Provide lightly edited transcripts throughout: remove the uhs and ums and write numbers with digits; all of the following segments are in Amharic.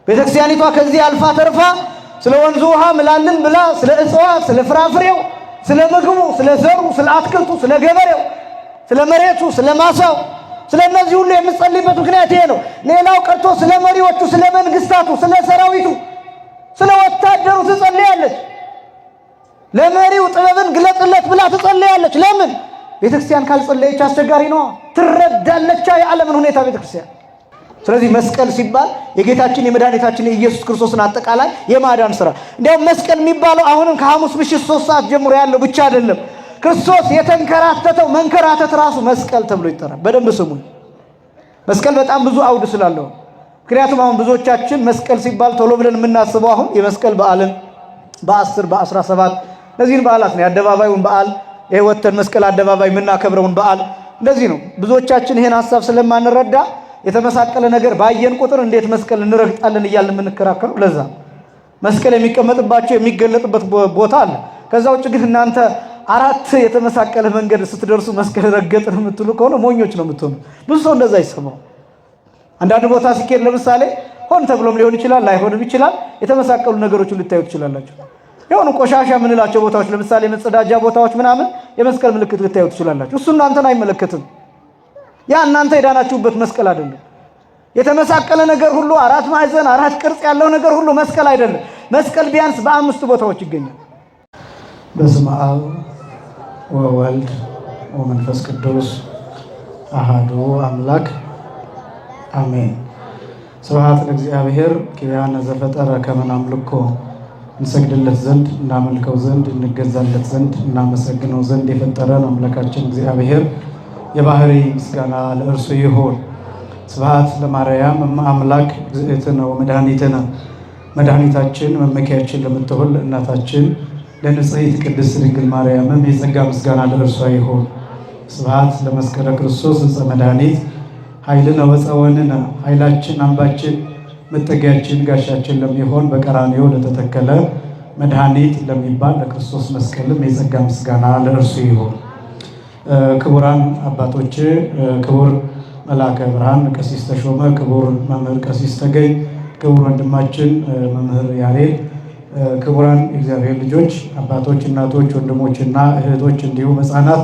ቤተክርስቲያኒቷ ከዚህ አልፋ ተርፋ ስለ ወንዙ ውሃ ምላልን ብላ ስለ እጽዋት፣ ስለ ፍራፍሬው፣ ስለ ምግቡ፣ ስለ ዘሩ፣ ስለ አትክልቱ፣ ስለ ገበሬው፣ ስለ መሬቱ፣ ስለ ማሳው፣ ስለ እነዚህ ሁሉ የምትጸልይበት ምክንያት ይሄ ነው። ሌላው ቀርቶ ስለ መሪዎቹ፣ ስለ መንግስታቱ፣ ስለ ሰራዊቱ፣ ስለ ወታደሩ ትጸልያለች። ለመሪው ጥበብን ግለጥለት ብላ ትጸልያለች። ለምን? ቤተክርስቲያን ካልጸለየች አስቸጋሪ ነው። ትረዳለች የዓለምን ሁኔታ ቤተክርስቲያን። ስለዚህ መስቀል ሲባል የጌታችን የመድኃኒታችን የኢየሱስ ክርስቶስን አጠቃላይ የማዳን ስራ። እንዲያውም መስቀል የሚባለው አሁንም ከሐሙስ ምሽት 3 ሰዓት ጀምሮ ያለው ብቻ አይደለም። ክርስቶስ የተንከራተተው መንከራተት ራሱ መስቀል ተብሎ ይጠራል። በደንብ ስሙኝ። መስቀል በጣም ብዙ አውድ ስላለው፣ ምክንያቱም አሁን ብዙዎቻችን መስቀል ሲባል ቶሎ ብለን የምናስበው አሁን የመስቀል በዓልን በ10 በ17 እነዚህን በዓላት ነው። የአደባባዩን በዓል ወጥተን መስቀል አደባባይ የምናከብረውን በዓል እንደዚህ ነው። ብዙዎቻችን ይሄን ሐሳብ ስለማንረዳ የተመሳቀለ ነገር ባየን ቁጥር እንዴት መስቀል እንረግጣለን እያልን የምንከራከረው ለዛ። መስቀል የሚቀመጥባቸው የሚገለጥበት ቦታ አለ። ከዛ ውጭ ግን እናንተ 4 የተመሳቀለ መንገድ ስትደርሱ መስቀል ረገጥን የምትሉ ከሆነ ሞኞች ነው የምትሆኑ። ብዙ ሰው እንደዛ ይሰማው። አንዳንድ ቦታ ሲኬድ ለምሳሌ ሆን ተብሎም ሊሆን ይችላል፣ ላይሆንም ይችላል። የተመሳቀሉ ነገሮችን ልታዩ ትችላላችሁ። የሆኑ ቆሻሻ የምንላቸው ቦታዎች ለምሳሌ መጸዳጃ ቦታዎች ምናምን የመስቀል ምልክት ልታዩ ትችላላችሁ። እሱ እናንተን አይመለከትም። ያ እናንተ የዳናችሁበት መስቀል አይደለም። የተመሳቀለ ነገር ሁሉ 4 ማዕዘን 4 ቅርጽ ያለው ነገር ሁሉ መስቀል አይደለም። መስቀል ቢያንስ በ5 ቦታዎች ይገኛል። በስመ አብ ወወልድ ወመንፈስ ቅዱስ አሐዱ አምላክ አሜን። ስብሐት ለእግዚአብሔር ኪያነ ዘፈጠረ ከመ ናምልኮ፣ እንሰግድለት ዘንድ እናመልከው ዘንድ እንገዛለት ዘንድ እናመሰግነው ዘንድ የፈጠረን አምላካችን እግዚአብሔር የባህሪ ምስጋና ለእርሱ ይሁን። ስብሐት ለማርያም እመ አምላክ እግዝእትነ ወመድኃኒትነ፣ መድኃኒታችን መመኪያችን ለምትሆን እናታችን ለንጽሕት ቅድስት ድንግል ማርያምም የጸጋ ምስጋና ለእርሷ ይሁን። ስብሐት ለመስቀለ ክርስቶስ ዕፀ መድኃኒት ኃይልነ ወፀወንነ፣ ኃይላችን አምባችን መጠጊያችን ጋሻችን ለሚሆን በቀራንዮ ለተተከለ መድኃኒት ለሚባል ለክርስቶስ መስቀልም የጸጋ ምስጋና ለእርሱ ይሁን። ክቡራን አባቶች፣ ክቡር መልአከ ብርሃን ቀሲስ ተሾመ፣ ክቡር መምህር ቀሲስ ተገኝ፣ ክቡር ወንድማችን መምህር ያሬድ፣ ክቡራን የእግዚአብሔር ልጆች አባቶች፣ እናቶች፣ ወንድሞችና እህቶች እንዲሁም ሕፃናት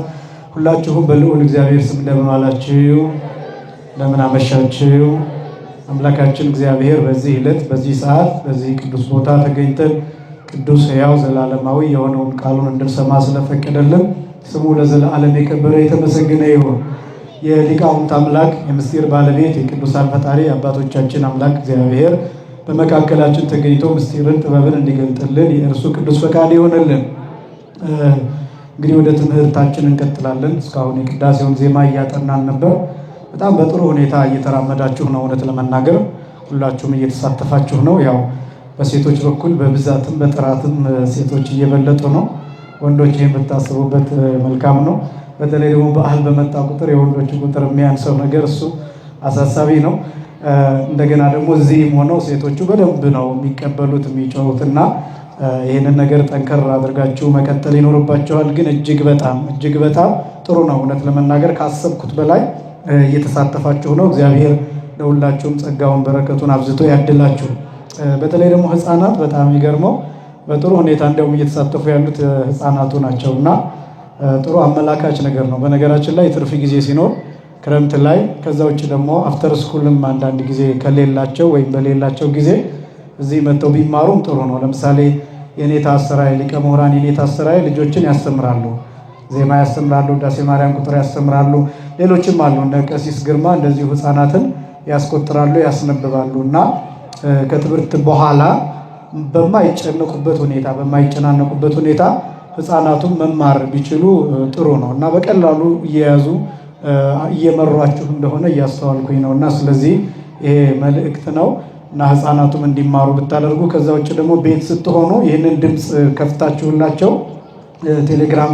ሁላችሁም በልዑል እግዚአብሔር ስም እንደምን ዋላችሁ? እንደምን አመሻችሁ? አምላካችን እግዚአብሔር በዚህ ዕለት በዚህ ሰዓት በዚህ ቅዱስ ቦታ ተገኝተን ቅዱስ ሕያው ዘላለማዊ የሆነውን ቃሉን እንድንሰማ ስለፈቀደልን ስሙ ለዘላለም የከበረ የተመሰገነ ይሁን። የሊቃውንት አምላክ የምስጢር ባለቤት የቅዱሳን ፈጣሪ አባቶቻችን አምላክ እግዚአብሔር በመካከላችን ተገኝቶ ምስጢርን ጥበብን እንዲገልጥልን የእርሱ ቅዱስ ፈቃድ ይሆንልን። እንግዲህ ወደ ትምህርታችን እንቀጥላለን። እስካሁን የቅዳሴውን ዜማ እያጠናን ነበር። በጣም በጥሩ ሁኔታ እየተራመዳችሁ ነው። እውነት ለመናገር ሁላችሁም እየተሳተፋችሁ ነው። ያው በሴቶች በኩል በብዛትም በጥራትም ሴቶች እየበለጡ ነው። ወንዶች ይህን ብታስቡበት መልካም ነው። በተለይ ደግሞ በዓል በመጣ ቁጥር የወንዶች ቁጥር የሚያንሰው ነገር እሱ አሳሳቢ ነው። እንደገና ደግሞ እዚህም ሆነው ሴቶቹ በደንብ ነው የሚቀበሉት የሚጮሁትና ይህንን ነገር ጠንከር አድርጋችሁ መቀጠል ይኖርባቸዋል። ግን እጅግ በጣም ጥሩ ነው። እውነት ለመናገር ካሰብኩት በላይ እየተሳተፋችሁ ነው። እግዚአብሔር ለሁላችሁም ጸጋውን በረከቱን አብዝቶ ያድላችሁ። በተለይ ደግሞ ሕፃናት በጣም ይገርመው በጥሩ ሁኔታ እንዲያውም እየተሳተፉ ያሉት ሕፃናቱ ናቸው እና ጥሩ አመላካች ነገር ነው። በነገራችን ላይ ትርፍ ጊዜ ሲኖር ክረምት ላይ ከዛ ውጭ ደግሞ አፍተር ስኩልም አንዳንድ ጊዜ ከሌላቸው ወይም በሌላቸው ጊዜ እዚህ መጥተው ቢማሩም ጥሩ ነው። ለምሳሌ የኔታ አሰራይ ሊቀ ምሁራን የኔታ አሰራይ ልጆችን ያስተምራሉ፣ ዜማ ያስተምራሉ፣ ውዳሴ ማርያም ቁጥር ያስተምራሉ። ሌሎችም አሉ እንደ ቀሲስ ግርማ እንደዚሁ ሕፃናትን ያስቆጥራሉ፣ ያስነብባሉ እና ከትምህርት በኋላ በማይጨነቁበት ሁኔታ በማይጨናነቁበት ሁኔታ ሕፃናቱም መማር ቢችሉ ጥሩ ነው እና በቀላሉ እየያዙ እየመሯችሁ እንደሆነ እያስተዋልኩኝ ነው እና ስለዚህ ይሄ መልእክት ነው እና ሕፃናቱም እንዲማሩ ብታደርጉ። ከዛ ውጭ ደግሞ ቤት ስትሆኑ ይህንን ድምፅ ከፍታችሁላቸው ቴሌግራም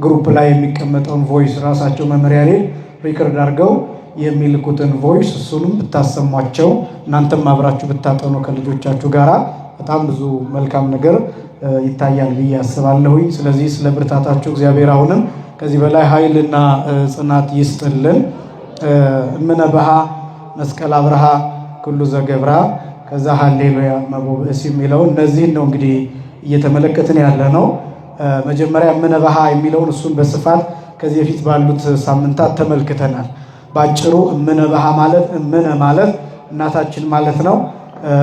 ግሩፕ ላይ የሚቀመጠውን ቮይስ ራሳቸው መመሪያ ላይ ሪከርድ አድርገው የሚልኩትን ቮይስ እሱንም ብታሰሟቸው እናንተም አብራችሁ ብታጠኑ ከልጆቻችሁ ጋራ በጣም ብዙ መልካም ነገር ይታያል ብዬ አስባለሁኝ። ስለዚህ ስለ ብርታታችሁ እግዚአብሔር አሁንም ከዚህ በላይ ኃይልና ጽናት ይስጥልን። እምነበሃ መስቀል አብርሃ ኩሉ ዘገብራ ከዛ ሃሌሉያ መቦብእስ የሚለው እነዚህን ነው እንግዲህ እየተመለከትን ያለ ነው። መጀመሪያ እምነበሃ የሚለውን እሱን በስፋት ከዚህ በፊት ባሉት ሳምንታት ተመልክተናል። ባጭሩ እምነበሃ ማለት እምነ ማለት እናታችን ማለት ነው።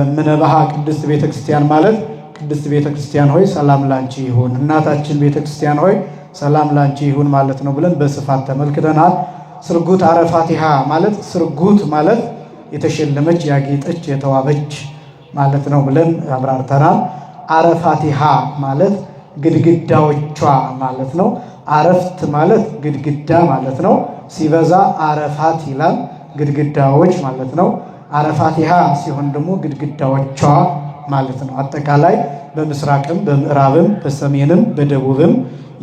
እምነበሃ ቅድስት ቤተክርስቲያን ማለት ቅድስት ቤተክርስቲያን ሆይ ሰላም ላንቺ ይሁን፣ እናታችን ቤተክርስቲያን ሆይ ሰላም ላንቺ ይሁን ማለት ነው ብለን በስፋት ተመልክተናል። ስርጉት አረፋቲሃ ማለት ስርጉት ማለት የተሸለመች ያጌጠች የተዋበች ማለት ነው ብለን አብራርተናል። አረፋቲሃ ማለት ግድግዳዎቿ ማለት ነው። አረፍት ማለት ግድግዳ ማለት ነው። ሲበዛ አረፋት ይላል ግድግዳዎች ማለት ነው። አረፋቲሃ ሲሆን ደግሞ ግድግዳዎቿ ማለት ነው። አጠቃላይ በምስራቅም በምዕራብም በሰሜንም በደቡብም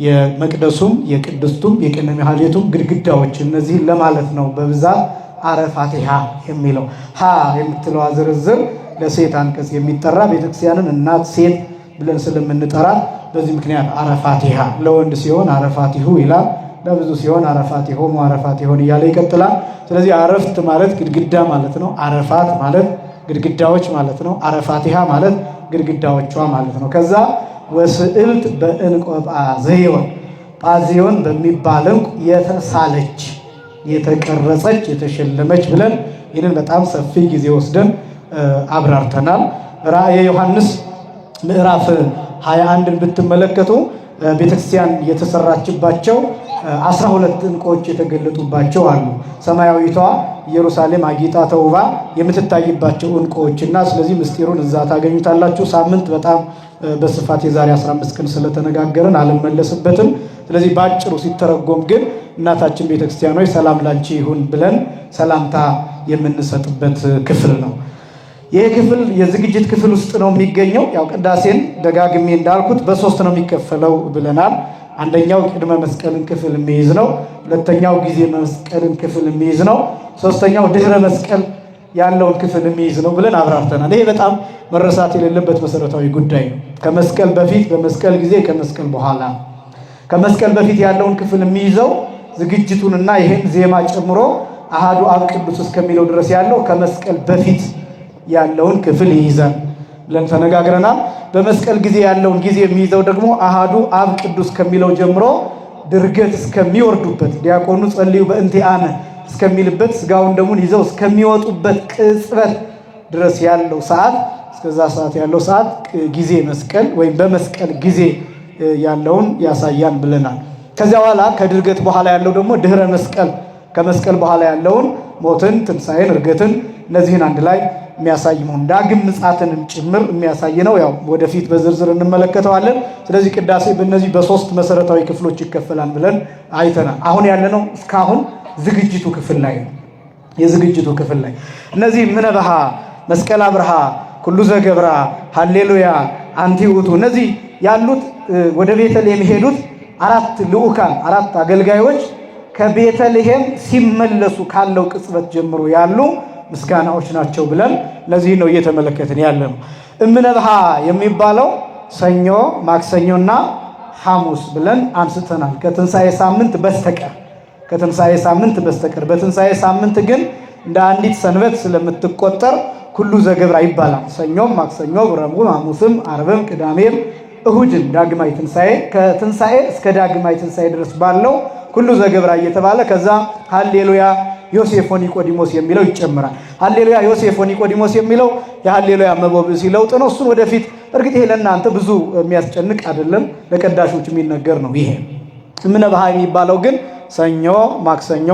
የመቅደሱም የቅድስቱም የቅድመ ማህሌቱም ግድግዳዎች እነዚህን ለማለት ነው በብዛት አረፋቲሃ የሚለው። ሀ የምትለዋ ዝርዝር ለሴት አንቀጽ የሚጠራ ቤተክርስቲያንን እናት ሴት ብለን ስለምንጠራት በዚህ ምክንያት አረፋቲሃ፣ ለወንድ ሲሆን አረፋቲሁ ይላል፣ ለብዙ ሲሆን አረፋቲሆሙ አረፋቲሆን እያለ ይቀጥላል። ስለዚህ አረፍት ማለት ግድግዳ ማለት ነው። አረፋት ማለት ግድግዳዎች ማለት ነው። አረፋቲሃ ማለት ግድግዳዎቿ ማለት ነው። ከዛ ወስዕልት በዕንቆ ጳዝዮን፣ ጳዝዮን በሚባል ዕንቁ የተሳለች የተቀረጸች የተሸለመች ብለን ይህንን በጣም ሰፊ ጊዜ ወስደን አብራርተናል። ራእየ ዮሐንስ ምዕራፍ 21ን ብትመለከቱ ቤተክርስቲያን የተሰራችባቸው 12 ዕንቆች የተገለጡባቸው አሉ። ሰማያዊቷ ኢየሩሳሌም አጊጣ ተውባ የምትታይባቸው ዕንቆችና ስለዚህ ምስጢሩን እዛ ታገኙታላችሁ። ሳምንት በጣም በስፋት የዛሬ 15 ቀን ስለተነጋገርን አልመለስበትም። ስለዚህ ባጭሩ ሲተረጎም ግን እናታችን ቤተክርስቲያኖች ሰላም ላንቺ ይሁን ብለን ሰላምታ የምንሰጥበት ክፍል ነው። ይህ ክፍል የዝግጅት ክፍል ውስጥ ነው የሚገኘው። ያው ቅዳሴን ደጋግሜ እንዳልኩት በሶስት ነው የሚከፈለው ብለናል። አንደኛው ቅድመ መስቀልን ክፍል የሚይዝ ነው። ሁለተኛው ጊዜ መስቀልን ክፍል የሚይዝ ነው። ሶስተኛው ድህረ መስቀል ያለውን ክፍል የሚይዝ ነው ብለን አብራርተናል። ይሄ በጣም መረሳት የሌለበት መሰረታዊ ጉዳይ ነው። ከመስቀል በፊት፣ በመስቀል ጊዜ፣ ከመስቀል በኋላ። ከመስቀል በፊት ያለውን ክፍል የሚይዘው ዝግጅቱንና ይህን ዜማ ጨምሮ አሃዱ አብ ቅዱስ እስከሚለው ድረስ ያለው ከመስቀል በፊት ያለውን ክፍል ይይዛል ብለን ተነጋግረናል። በመስቀል ጊዜ ያለውን ጊዜ የሚይዘው ደግሞ አሃዱ አብ ቅዱስ ከሚለው ጀምሮ ድርገት እስከሚወርዱበት ዲያቆኑ ጸልዩ በእንቲአነ እስከሚልበት ስጋውን ደሙን ይዘው እስከሚወጡበት ቅጽበት ድረስ ያለው ሰዓት፣ እስከዛ ሰዓት ያለው ሰዓት ጊዜ መስቀል ወይም በመስቀል ጊዜ ያለውን ያሳያል ብለናል። ከዚያ በኋላ ከድርገት በኋላ ያለው ደግሞ ድህረ መስቀል፣ ከመስቀል በኋላ ያለውን ሞትን፣ ትንሣኤን፣ እርገትን እነዚህን አንድ ላይ የሚያሳይ መሆን ዳግም ምጽአትንም ጭምር የሚያሳይ ነው። ያው ወደፊት በዝርዝር እንመለከተዋለን። ስለዚህ ቅዳሴ በእነዚህ በሶስት መሰረታዊ ክፍሎች ይከፈላል ብለን አይተናል። አሁን ያለነው እስካሁን ዝግጅቱ ክፍል ላይ ነው። የዝግጅቱ ክፍል ላይ እነዚህ ምነበሃ፣ መስቀል አብርሃ፣ ኩሉ ዘገብራ፣ ሃሌሉያ፣ አንቲ ውእቱ እነዚህ ያሉት ወደ ቤተልሔም የሄዱት አራት ልዑካን አራት አገልጋዮች ከቤተልሔም ሲመለሱ ካለው ቅጽበት ጀምሮ ያሉ ምስጋናዎች ናቸው ብለን ለዚህ ነው እየተመለከትን ያለ ነው። እምነበሃ የሚባለው ሰኞ፣ ማክሰኞና ሐሙስ ብለን አንስተናል። ከትንሣኤ ሳምንት በስተቀር ከትንሣኤ ሳምንት በስተቀር በትንሣኤ ሳምንት ግን እንደ አንዲት ሰንበት ስለምትቆጠር ኩሉ ዘገብራ ይባላል። ሰኞም፣ ማክሰኞም፣ ረቡዕም፣ ሐሙስም፣ ዓርብም፣ ቅዳሜም፣ እሁድም ዳግማይ ትንሣኤ ከትንሣኤ እስከ ዳግማይ ትንሣኤ ድረስ ባለው ኩሉ ዘገብራ እየተባለ ከዛ ሃሌሉያ ዮሴፍ ወኒቆዲሞስ የሚለው ይጨምራል። ሃሌሉያ ዮሴፍ ወኒቆዲሞስ የሚለው የሃሌሉያ መቦብእሲ ለውጥ ነው። እሱን ወደፊት እርግጥ ይሄ ለእናንተ ብዙ የሚያስጨንቅ አይደለም፣ ለቀዳሾች የሚነገር ነው። ይሄ እምነበሃ የሚባለው ግን ሰኞ፣ ማክሰኞ፣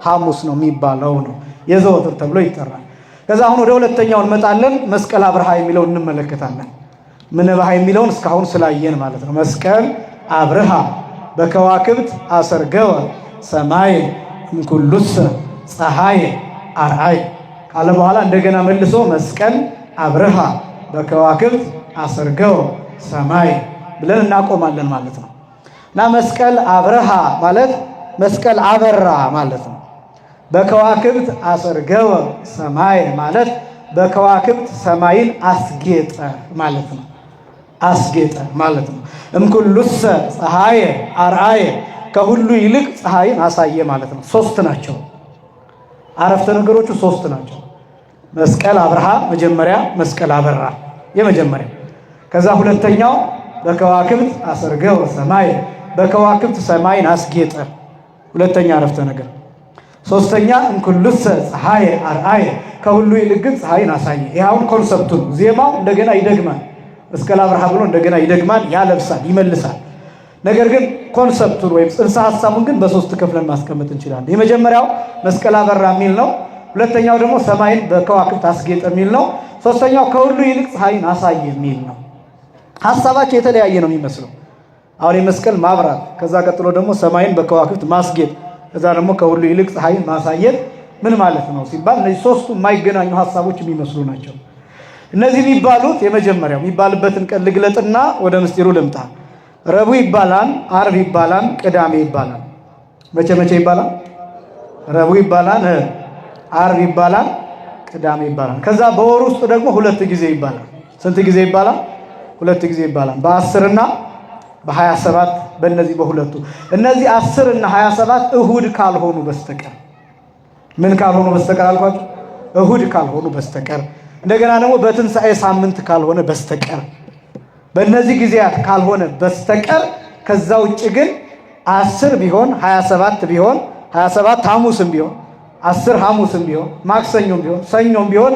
ሐሙስ ነው የሚባለው ነው የዘወትር ተብሎ ይጠራል። ከዛ አሁን ወደ ሁለተኛው እንመጣለን። መስቀል አብርሃ የሚለውን እንመለከታለን። እምነበሃ የሚለውን እስካሁን ስላየን ማለት ነው። መስቀል አብርሃ በከዋክብት አሰርገወ ሰማይ እምኩሉሰ ፀሐይ አርአይ ካለ በኋላ እንደገና መልሶ መስቀል አብርሃ በከዋክብት አሰርገወ ሰማይ ብለን እናቆማለን ማለት ነው። እና መስቀል አብርሃ ማለት መስቀል አበራ ማለት ነው። በከዋክብት አሰርገወ ሰማይ ማለት በከዋክብት ሰማይን አስጌጠ ማለት ነው። አስጌጠ ማለት ነው። እምኩሉሰ ፀሐይ አርአየ ከሁሉ ይልቅ ፀሐይን አሳየ ማለት ነው። ሶስት ናቸው። አረፍተ ነገሮቹ ሶስት ናቸው። መስቀል አብርሃ መጀመሪያ መስቀል አበራ የመጀመሪያ። ከዛ ሁለተኛው በከዋክብት አሰርገው ሰማይ በከዋክብት ሰማይን አስጌጠ ሁለተኛ አረፍተ ነገር። ሶስተኛ እንኩልሰ ፀሐይ አርአየ ከሁሉ ይልቅ ግን ፀሐይን አሳየ። ይሄውን ኮንሰፕቱን ዜማው እንደገና ይደግማል። መስቀል አብርሃ ብሎ እንደገና ይደግማል፣ ያለብሳል፣ ይመልሳል። ነገር ግን ኮንሰፕቱን ወይም ጽንሰ ሐሳቡን ግን በሶስት ክፍለን ማስቀመጥ እንችላለን። የመጀመሪያው መስቀል አበራ የሚል ነው። ሁለተኛው ደግሞ ሰማይን በከዋክብት አስጌጠ የሚል ነው። ሶስተኛው ከሁሉ ይልቅ ፀሐይን አሳየ የሚል ነው። ሐሳባቸው የተለያየ ነው የሚመስለው። አሁን የመስቀል ማብራት፣ ከዛ ቀጥሎ ደግሞ ሰማይን በከዋክብት ማስጌጥ፣ ከዛ ደግሞ ከሁሉ ይልቅ ፀሐይን ማሳየት ምን ማለት ነው ሲባል እነዚህ ሶስቱ የማይገናኙ ሐሳቦች የሚመስሉ ናቸው። እነዚህ የሚባሉት የመጀመሪያው የሚባልበትን ቀን ልግለጥና ወደ ምስጢሩ ልምጣ። ረቡዕ ይባላል፣ ዓርብ ይባላል፣ ቅዳሜ ይባላል። መቼ መቼ ይባላል? ረቡዕ ይባላል፣ ዓርብ ይባላል፣ ቅዳሜ ይባላል። ከዛ በወር ውስጥ ደግሞ ሁለት ጊዜ ይባላል። ስንት ጊዜ ይባላል? ሁለት ጊዜ ይባላል። በ10 እና በ27 በእነዚህ በሁለቱ። እነዚህ 10 እና 27 እሁድ ካልሆኑ በስተቀር ምን ካልሆኑ በስተቀር አልኳችሁ? እሁድ ካልሆኑ በስተቀር እንደገና ደግሞ በትንሣኤ ሳምንት ካልሆነ በስተቀር በእነዚህ ጊዜያት ካልሆነ በስተቀር ከዛ ውጭ ግን 10 ቢሆን 27 ቢሆን 27 ሐሙስም ቢሆን 10 ሐሙስም ቢሆን ማክሰኞም ቢሆን ሰኞም ቢሆን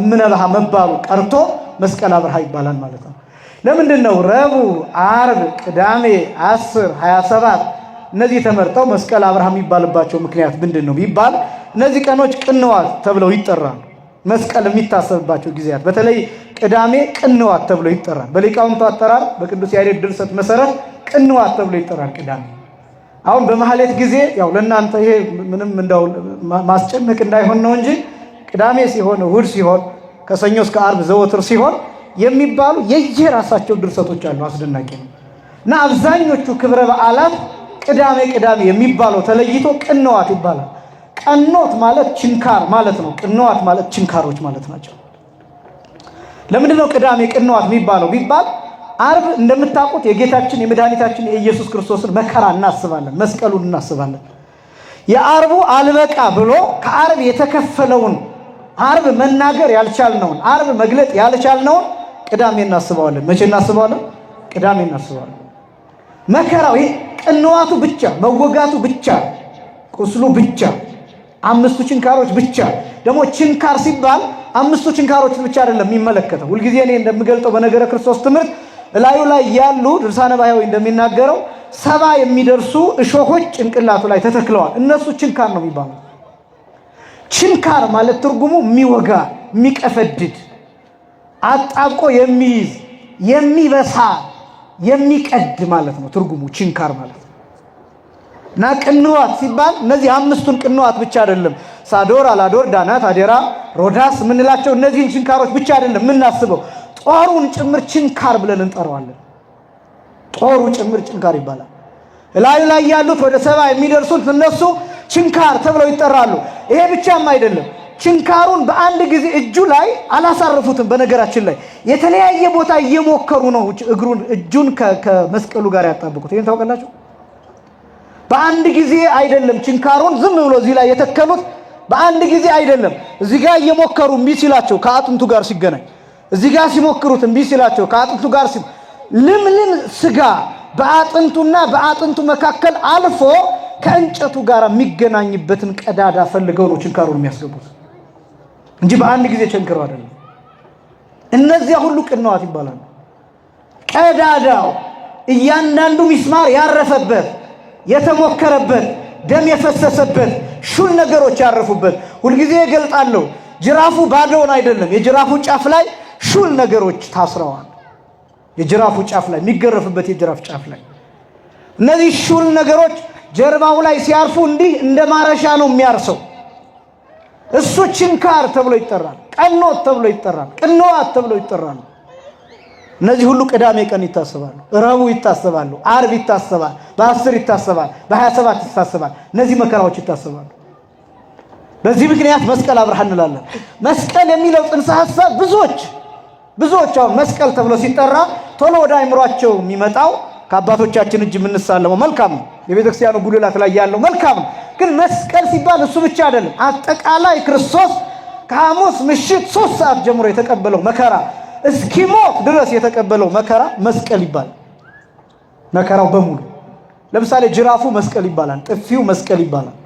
ምነበሃ መባሉ ቀርቶ መስቀል አብርሃ ይባላል ማለት ነው። ለምንድን ነው ረቡዕ፣ ዓርብ፣ ቅዳሜ 10፣ 27 እነዚህ ተመርጠው መስቀል አብርሃ የሚባልባቸው ምክንያት ምንድን ነው ቢባል እነዚህ ቀኖች ቅንዋት ተብለው ይጠራሉ። መስቀል የሚታሰብባቸው ጊዜያት በተለይ ቅዳሜ ቅንዋት ተብሎ ይጠራል። በሊቃውንቱ አጠራር በቅዱስ ያሬድ ድርሰት መሰረት ቅንዋት ተብሎ ይጠራል ቅዳሜ። አሁን በማህሌት ጊዜ ያው ለእናንተ ይሄ ምንም እንደው ማስጨነቅ እንዳይሆን ነው እንጂ ቅዳሜ ሲሆን እሑድ ሲሆን ከሰኞ እስከ ዓርብ ዘወትር ሲሆን የሚባሉ የየራሳቸው ድርሰቶች አሉ። አስደናቂ ነው። እና አብዛኞቹ ክብረ በዓላት ቅዳሜ ቅዳሜ የሚባለው ተለይቶ ቅንዋት ይባላል። ቀኖት ማለት ችንካር ማለት ነው። ቅንዋት ማለት ችንካሮች ማለት ናቸው። ለምንድን ነው ቅዳሜ ቅንዋት የሚባለው ቢባል ዓርብ እንደምታውቁት የጌታችን የመድኃኒታችን የኢየሱስ ክርስቶስን መከራ እናስባለን፣ መስቀሉን እናስባለን። የዓርቡ አልበቃ ብሎ ከዓርብ የተከፈለውን ዓርብ መናገር ያልቻልነውን ዓርብ መግለጥ ያልቻልነውን ቅዳሜ እናስበዋለን። መቼ እናስበዋለን? ቅዳሜ እናስበዋለን። መከራው ይሄ ቅንዋቱ ብቻ መወጋቱ ብቻ ቁስሉ ብቻ 5 ችንካሮች ብቻ። ደግሞ ችንካር ሲባል 5 ችንካሮች ብቻ አይደለም የሚመለከተው። ሁልጊዜ እኔ እንደምገልጠው በነገረ ክርስቶስ ትምህርት እላዩ ላይ ያሉ ድርሳነ ባሕያዊ እንደሚናገረው 70 የሚደርሱ እሾሆች ጭንቅላቱ ላይ ተተክለዋል። እነሱ ችንካር ነው የሚባሉት። ችንካር ማለት ትርጉሙ የሚወጋ የሚቀፈድድ አጣብቆ የሚይዝ የሚበሳ የሚቀድ ማለት ነው ትርጉሙ ችንካር ማለት ነው። እና ቅንዋት ሲባል እነዚህ 5ቱን ቅንዋት ብቻ አይደለም ሳዶር፣ አላዶር፣ ዳናት፣ አዴራ፣ ሮዳስ የምንላቸው እነዚህን ችንካሮች ብቻ አይደለም የምናስበው፣ ጦሩን ጭምር ችንካር ብለን እንጠራዋለን። ጦሩ ጭምር ችንካር ይባላል። እላዩ ላይ ያሉት ወደ 70 የሚደርሱት እነሱ ችንካር ተብለው ይጠራሉ። ይሄ ብቻም አይደለም፣ ችንካሩን በአንድ ጊዜ እጁ ላይ አላሳረፉትም። በነገራችን ላይ የተለያየ ቦታ እየሞከሩ ነው እጁን ከመስቀሉ ጋር ያጣብቁት። ይሄን ታውቃላችሁ? በአንድ ጊዜ አይደለም ችንካሩን ዝም ብሎ እዚህ ላይ የተከሉት፣ በአንድ ጊዜ አይደለም። እዚህ ጋር እየሞከሩ እምቢ ሲላቸው ከአጥንቱ ጋር ሲገናኝ፣ እዚህ ጋር ሲሞክሩት እምቢ ሲላቸው ከአጥንቱ ጋር ልምልም ስጋ በአጥንቱና በአጥንቱ መካከል አልፎ ከእንጨቱ ጋር የሚገናኝበትን ቀዳዳ ፈልገው ነው ችንካሩን የሚያስገቡት እንጂ በአንድ ጊዜ ቸንክረው አይደለም። እነዚያ ሁሉ ቅንዋት ይባላሉ። ቀዳዳው እያንዳንዱ ሚስማር ያረፈበት የተሞከረበት ደም የፈሰሰበት ሹል ነገሮች ያረፉበት። ሁልጊዜ እገልጣለሁ፣ ጅራፉ ባዶውን አይደለም። የጅራፉ ጫፍ ላይ ሹል ነገሮች ታስረዋል። የጅራፉ ጫፍ ላይ የሚገረፍበት የጅራፍ ጫፍ ላይ እነዚህ ሹል ነገሮች ጀርባው ላይ ሲያርፉ እንዲህ እንደ ማረሻ ነው የሚያርሰው። እሱ ችንካር ተብሎ ይጠራል። ቀኖት ተብሎ ይጠራል። ቅንዋት ተብሎ ይጠራሉ። እነዚህ ሁሉ ቅዳሜ ቀን ይታሰባሉ፣ ረቡዕ ይታሰባሉ፣ ዓርብ ይታሰባል፣ በ10 ይታሰባል፣ በ27 ይታሰባል። እነዚህ መከራዎች ይታሰባሉ። በዚህ ምክንያት መስቀል አብርሃ እንላለን። መስቀል የሚለው ጽንሰ ሐሳብ ብዙዎች አሁን መስቀል ተብሎ ሲጠራ ቶሎ ወደ አይምሯቸው የሚመጣው ከአባቶቻችን እጅ የምንሳለመው መልካም ነው። የቤተክርስቲያኑ ጉልላት ላይ ያለው መልካም ነው። ግን መስቀል ሲባል እሱ ብቻ አይደለም። አጠቃላይ ክርስቶስ ከሐሙስ ምሽት 3 ሰዓት ጀምሮ የተቀበለው መከራ እስኪሞት ድረስ የተቀበለው መከራ መስቀል ይባላል። መከራው በሙሉ ለምሳሌ ጅራፉ መስቀል ይባላል፣ ጥፊው መስቀል ይባላል፣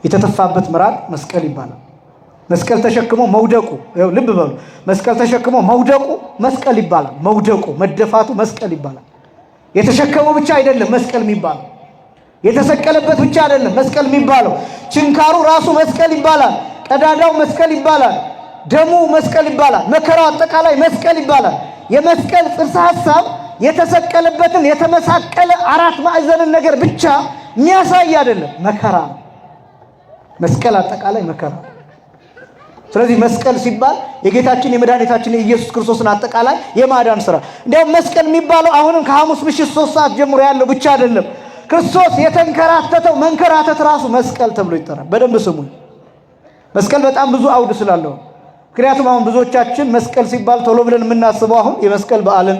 የተተፋበት ምራቅ መስቀል ይባላል። መስቀል ተሸክሞ መውደቁ፣ ልብ በሉ፣ መስቀል ተሸክሞ መውደቁ መስቀል ይባላል። መውደቁ መደፋቱ መስቀል ይባላል። የተሸከመው ብቻ አይደለም መስቀል የሚባለው፣ የተሰቀለበት ብቻ አይደለም መስቀል የሚባለው፣ ችንካሩ ራሱ መስቀል ይባላል፣ ቀዳዳው መስቀል ይባላል፣ ደሙ መስቀል ይባላል፣ መከራው አጠቃላይ መስቀል ይባላል። የመስቀል ጽንሰ ሐሳብ የተሰቀለበትን የተመሳቀለ 4 ማዕዘንን ነገር ብቻ የሚያሳይ አይደለም፣ መከራ ነው። መስቀል አጠቃላይ መከራ። ስለዚህ መስቀል ሲባል የጌታችን የመድኃኒታችን የኢየሱስ ክርስቶስን አጠቃላይ የማዳን ሥራ። እንዲያውም መስቀል የሚባለው አሁንም ከሐሙስ ምሽት 3 ሰዓት ጀምሮ ያለው ብቻ አይደለም። ክርስቶስ የተንከራተተው መንከራተት ራሱ መስቀል ተብሎ ይጠራል። በደንብ ስሙኝ። መስቀል በጣም ብዙ አውድ ስላለው፣ ምክንያቱም አሁን ብዙዎቻችን መስቀል ሲባል ቶሎ ብለን የምናስበው አሁን የመስቀል በዓልን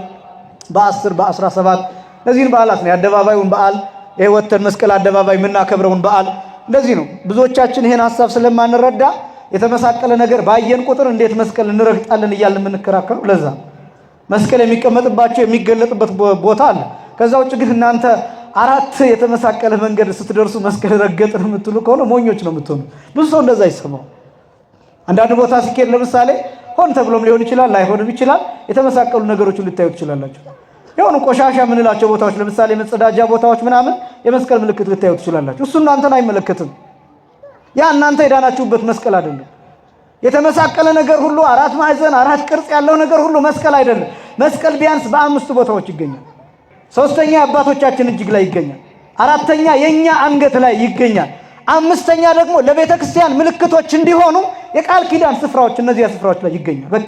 በ10 በ17 እነዚህን በዓላት ነው። የአደባባዩን በዓል ወጥተን መስቀል አደባባይ የምናከብረውን በዓል እንደዚህ ነው። ብዙዎቻችን ይሄን ሐሳብ ስለማንረዳ የተመሳቀለ ነገር ባየን ቁጥር እንዴት መስቀል እንረግጣለን እያልን የምንከራከረው ለዛ። መስቀል የሚቀመጥባቸው የሚገለጥበት ቦታ አለ። ከዛ ውጭ ግን እናንተ 4 የተመሳቀለ መንገድ ስትደርሱ መስቀል ረገጥን የምትሉ ከሆነ ሞኞች ነው የምትሆኑ። ብዙ ሰው እንደዛ ይሰማው። አንዳንድ ቦታ ሲኬድ ለምሳሌ ሆን ተብሎም ሊሆን ይችላል፣ ላይሆንም ይችላል። የተመሳቀሉ ነገሮችን ልታዩ ትችላላችሁ። የሆኑ ቆሻሻ የምንላቸው ቦታዎች ለምሳሌ መጸዳጃ ቦታዎች ምናምን የመስቀል ምልክት ልታዩ ትችላላችሁ። እሱ እናንተን አይመለከትም። ያ እናንተ የዳናችሁበት መስቀል አይደለም። የተመሳቀለ ነገር ሁሉ 4 ማዕዘን 4 ቅርጽ ያለው ነገር ሁሉ መስቀል አይደለም። መስቀል ቢያንስ በ5 ቦታዎች ይገኛል። 3ኛ አባቶቻችን እጅግ ላይ ይገኛል። 4ኛ የኛ አንገት ላይ ይገኛል። 5ኛ ደግሞ ለቤተ ክርስቲያን ምልክቶች እንዲሆኑ የቃል ኪዳን ስፍራዎች እነዚያ ስፍራዎች ላይ ይገኛል። በቃ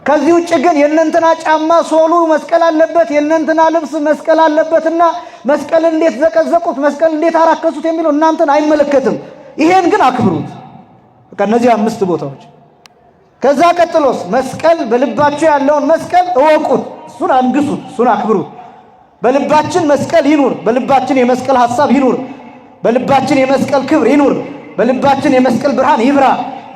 ከዚህ ውጭ ግን የእነንትና ጫማ ሶሉ መስቀል አለበት፣ የእነንትና ልብስ መስቀል አለበትና መስቀል እንዴት ዘቀዘቁት፣ መስቀል እንዴት አራከሱት የሚለው እናንተን አይመለከትም። ይሄን ግን አክብሩት። በቃ እነዚህ 5 ቦታዎች። ከዛ ቀጥሎስ መስቀል በልባችሁ ያለውን መስቀል እወቁት፣ እሱን አንግሱት፣ እሱን አክብሩት። በልባችን መስቀል ይኑር፣ በልባችን የመስቀል ሐሳብ ይኑር፣ በልባችን የመስቀል ክብር ይኑር፣ በልባችን የመስቀል ብርሃን ይብራ።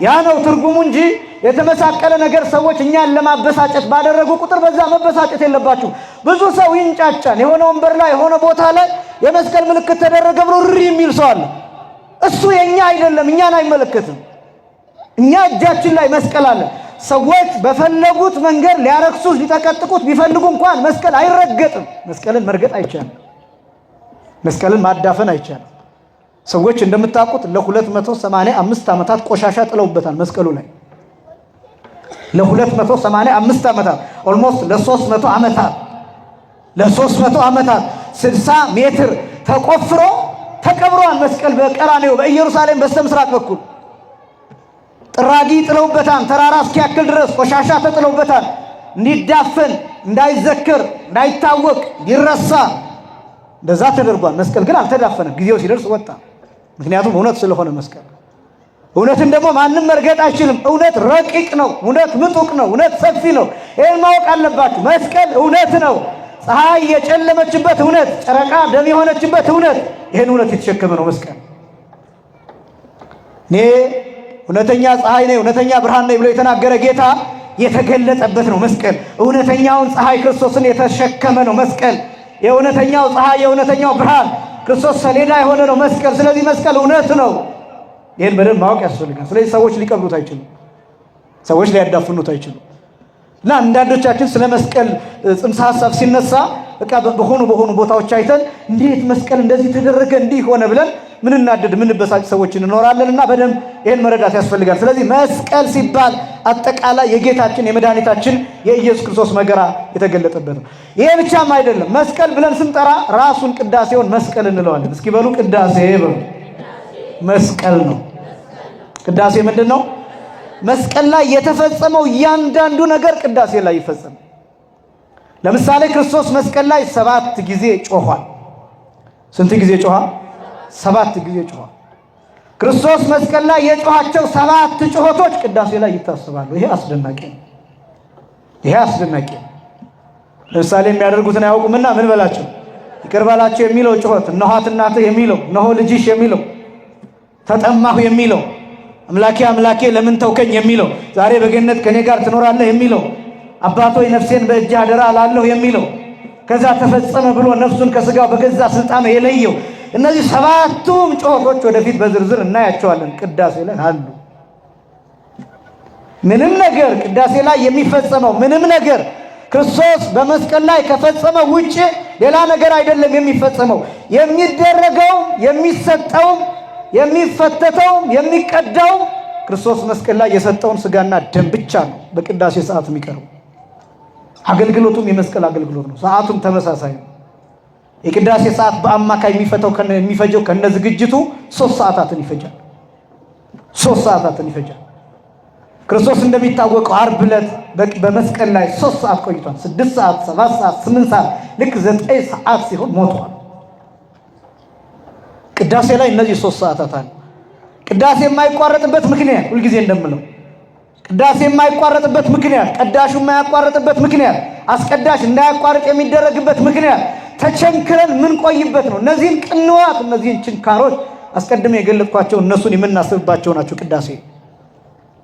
ያ ነው ትርጉሙ እንጂ የተመሳቀለ ነገር ሰዎች እኛን ለማበሳጨት ባደረጉ ቁጥር በዛ መበሳጨት የለባችሁ። ብዙ ሰው ይንጫጫል። የሆነ ወንበር ላይ የሆነ ቦታ ላይ የመስቀል ምልክት ተደረገ ብሎ ሪ የሚል ሰው አለ። እሱ የኛ አይደለም፣ እኛን አይመለከትም። እኛ እጃችን ላይ መስቀል አለ። ሰዎች በፈለጉት መንገድ ሊያረክሱት ሊጠቀጥቁት ቢፈልጉ እንኳን መስቀል አይረገጥም። መስቀልን መርገጥ አይቻልም። መስቀልን ማዳፈን አይቻልም። ሰዎች እንደምታውቁት ለ285 ዓመታት ቆሻሻ ጥለውበታል መስቀሉ ላይ። ለ285 ዓመታት ኦልሞስት ለ300 ዓመታት 60 ሜትር ተቆፍሮ ተቀብሯል መስቀል በቀራንዮ በኢየሩሳሌም በስተምስራቅ በኩል። ጥራጊ ጥለውበታል። ተራራ እስኪያክል ድረስ ቆሻሻ ተጥለውበታል። እንዲዳፈን፣ እንዳይዘክር፣ እንዳይታወቅ፣ እንዲረሳ እንደዛ ተደርጓል። መስቀል ግን አልተዳፈነም። ጊዜው ሲደርስ ወጣ። ምክንያቱም እውነት ስለሆነ መስቀል። እውነትን ደግሞ ማንም መርገጥ አይችልም። እውነት ረቂቅ ነው። እውነት ምጡቅ ነው። እውነት ሰፊ ነው። ይህን ማወቅ አለባችሁ። መስቀል እውነት ነው። ፀሐይ የጨለመችበት እውነት፣ ጨረቃ ደም የሆነችበት እውነት፣ ይህን እውነት የተሸከመ ነው መስቀል። እኔ እውነተኛ ፀሐይ ነኝ፣ እውነተኛ ብርሃን ነኝ ብሎ የተናገረ ጌታ የተገለጠበት ነው መስቀል። እውነተኛውን ፀሐይ ክርስቶስን የተሸከመ ነው መስቀል። የእውነተኛው ፀሐይ የእውነተኛው ብርሃን ክርስቶስ ሰሌዳ የሆነ ነው መስቀል። ስለዚህ መስቀል እውነት ነው። ይህን በደንብ ማወቅ ያስፈልጋል። ስለዚህ ሰዎች ሊቀብሉት አይችሉም። ሰዎች ሊያዳፍኑት አይችሉም። እና አንዳንዶቻችን ስለ መስቀል ጽንሰ ሐሳብ ሲነሳ በቃ በሆኑ ቦታዎች አይተን እንዴት መስቀል እንደዚህ ተደረገ እንዲህ ሆነ ብለን ምን እናደድ ምን በሳጭ ሰዎች እንኖራለን። እና በደንብ ይህን መረዳት ያስፈልጋል። ስለዚህ መስቀል ሲባል አጠቃላይ የጌታችን የመድኃኒታችን የኢየሱስ ክርስቶስ መከራ የተገለጠበት ነው። ይሄ ብቻም አይደለም። መስቀል ብለን ስንጠራ ራሱን ቅዳሴውን መስቀል እንለዋለን። እስኪ በሉ ቅዳሴ በሉ። መስቀል ነው። ቅዳሴ ምንድን ነው? መስቀል ላይ የተፈጸመው እያንዳንዱ ነገር ቅዳሴ ላይ ይፈጸም። ለምሳሌ ክርስቶስ መስቀል ላይ 7 ጊዜ ጮኋል። ስንት ጊዜ ጮኋል? 7 ጊዜ ጮኋል። ክርስቶስ መስቀል ላይ የጮኻቸው 7 ጩኸቶች ቅዳሴ ላይ ይታሰባሉ። ይሄ አስደናቂ ነው። ይሄ አስደናቂ ነው። ለምሳሌ የሚያደርጉትን አያውቁምና ምን በላቸው ይቅር በላቸው የሚለው ጩኸት፣ እነኋት እናትህ የሚለው፣ እነሆ ልጅሽ የሚለው፣ ተጠማሁ የሚለው፣ አምላኬ አምላኬ ለምን ተውከኝ የሚለው ዛሬ በገነት ከኔ ጋር ትኖራለህ የሚለው አባቶ ነፍሴን በእጅህ አደራ አላለሁ የሚለው ከዛ ተፈጸመ ብሎ ነፍሱን ከስጋው በገዛ ስልጣኑ የለየው እነዚህ ሰባቱም ጮቶች ወደፊት በዝርዝር እናያቸዋለን። ቅዳሴ ላይ አሉ። ምንም ነገር ቅዳሴ ላይ የሚፈጸመው ምንም ነገር ክርስቶስ በመስቀል ላይ ከፈጸመው ውጪ ሌላ ነገር አይደለም የሚፈጸመው። የሚደረገው የሚሰጠው የሚፈተተው የሚቀዳው ክርስቶስ መስቀል ላይ የሰጠውን ስጋና ደም ብቻ ነው በቅዳሴ ሰዓት የሚቀርበው። አገልግሎቱም የመስቀል አገልግሎት ነው። ሰዓቱም ተመሳሳይ ነው። የቅዳሴ ሰዓት በአማካይ የሚፈጀው ከነ ዝግጅቱ 3 ሰዓታትን ይፈጃል። 3 ሰዓታትን ይፈጃል። ክርስቶስ እንደሚታወቀው ዓርብ ዕለት በመስቀል ላይ 3 ሰዓት ቆይቷል። 6 ሰዓት፣ 7 ሰዓት፣ 8 ሰዓት ልክ 9 ሰዓት ሲሆን ሞቷል። ቅዳሴ ላይ እነዚህ 3 ሰዓታት አሉ። ቅዳሴ የማይቋረጥበት ምክንያት ሁልጊዜ እንደምለው ቅዳሴ የማይቋረጥበት ምክንያት ቀዳሹ የማይቋረጥበት ምክንያት አስቀዳሽ እንዳያቋርጥ የሚደረግበት ምክንያት ተቸንክረን ምን ቆይበት ነው። እነዚህን ቅንዋት እነዚህን ችንካሮች አስቀድሜ የገለጥኳቸው እነሱን የምናስብባቸው ናቸው ቅዳሴ።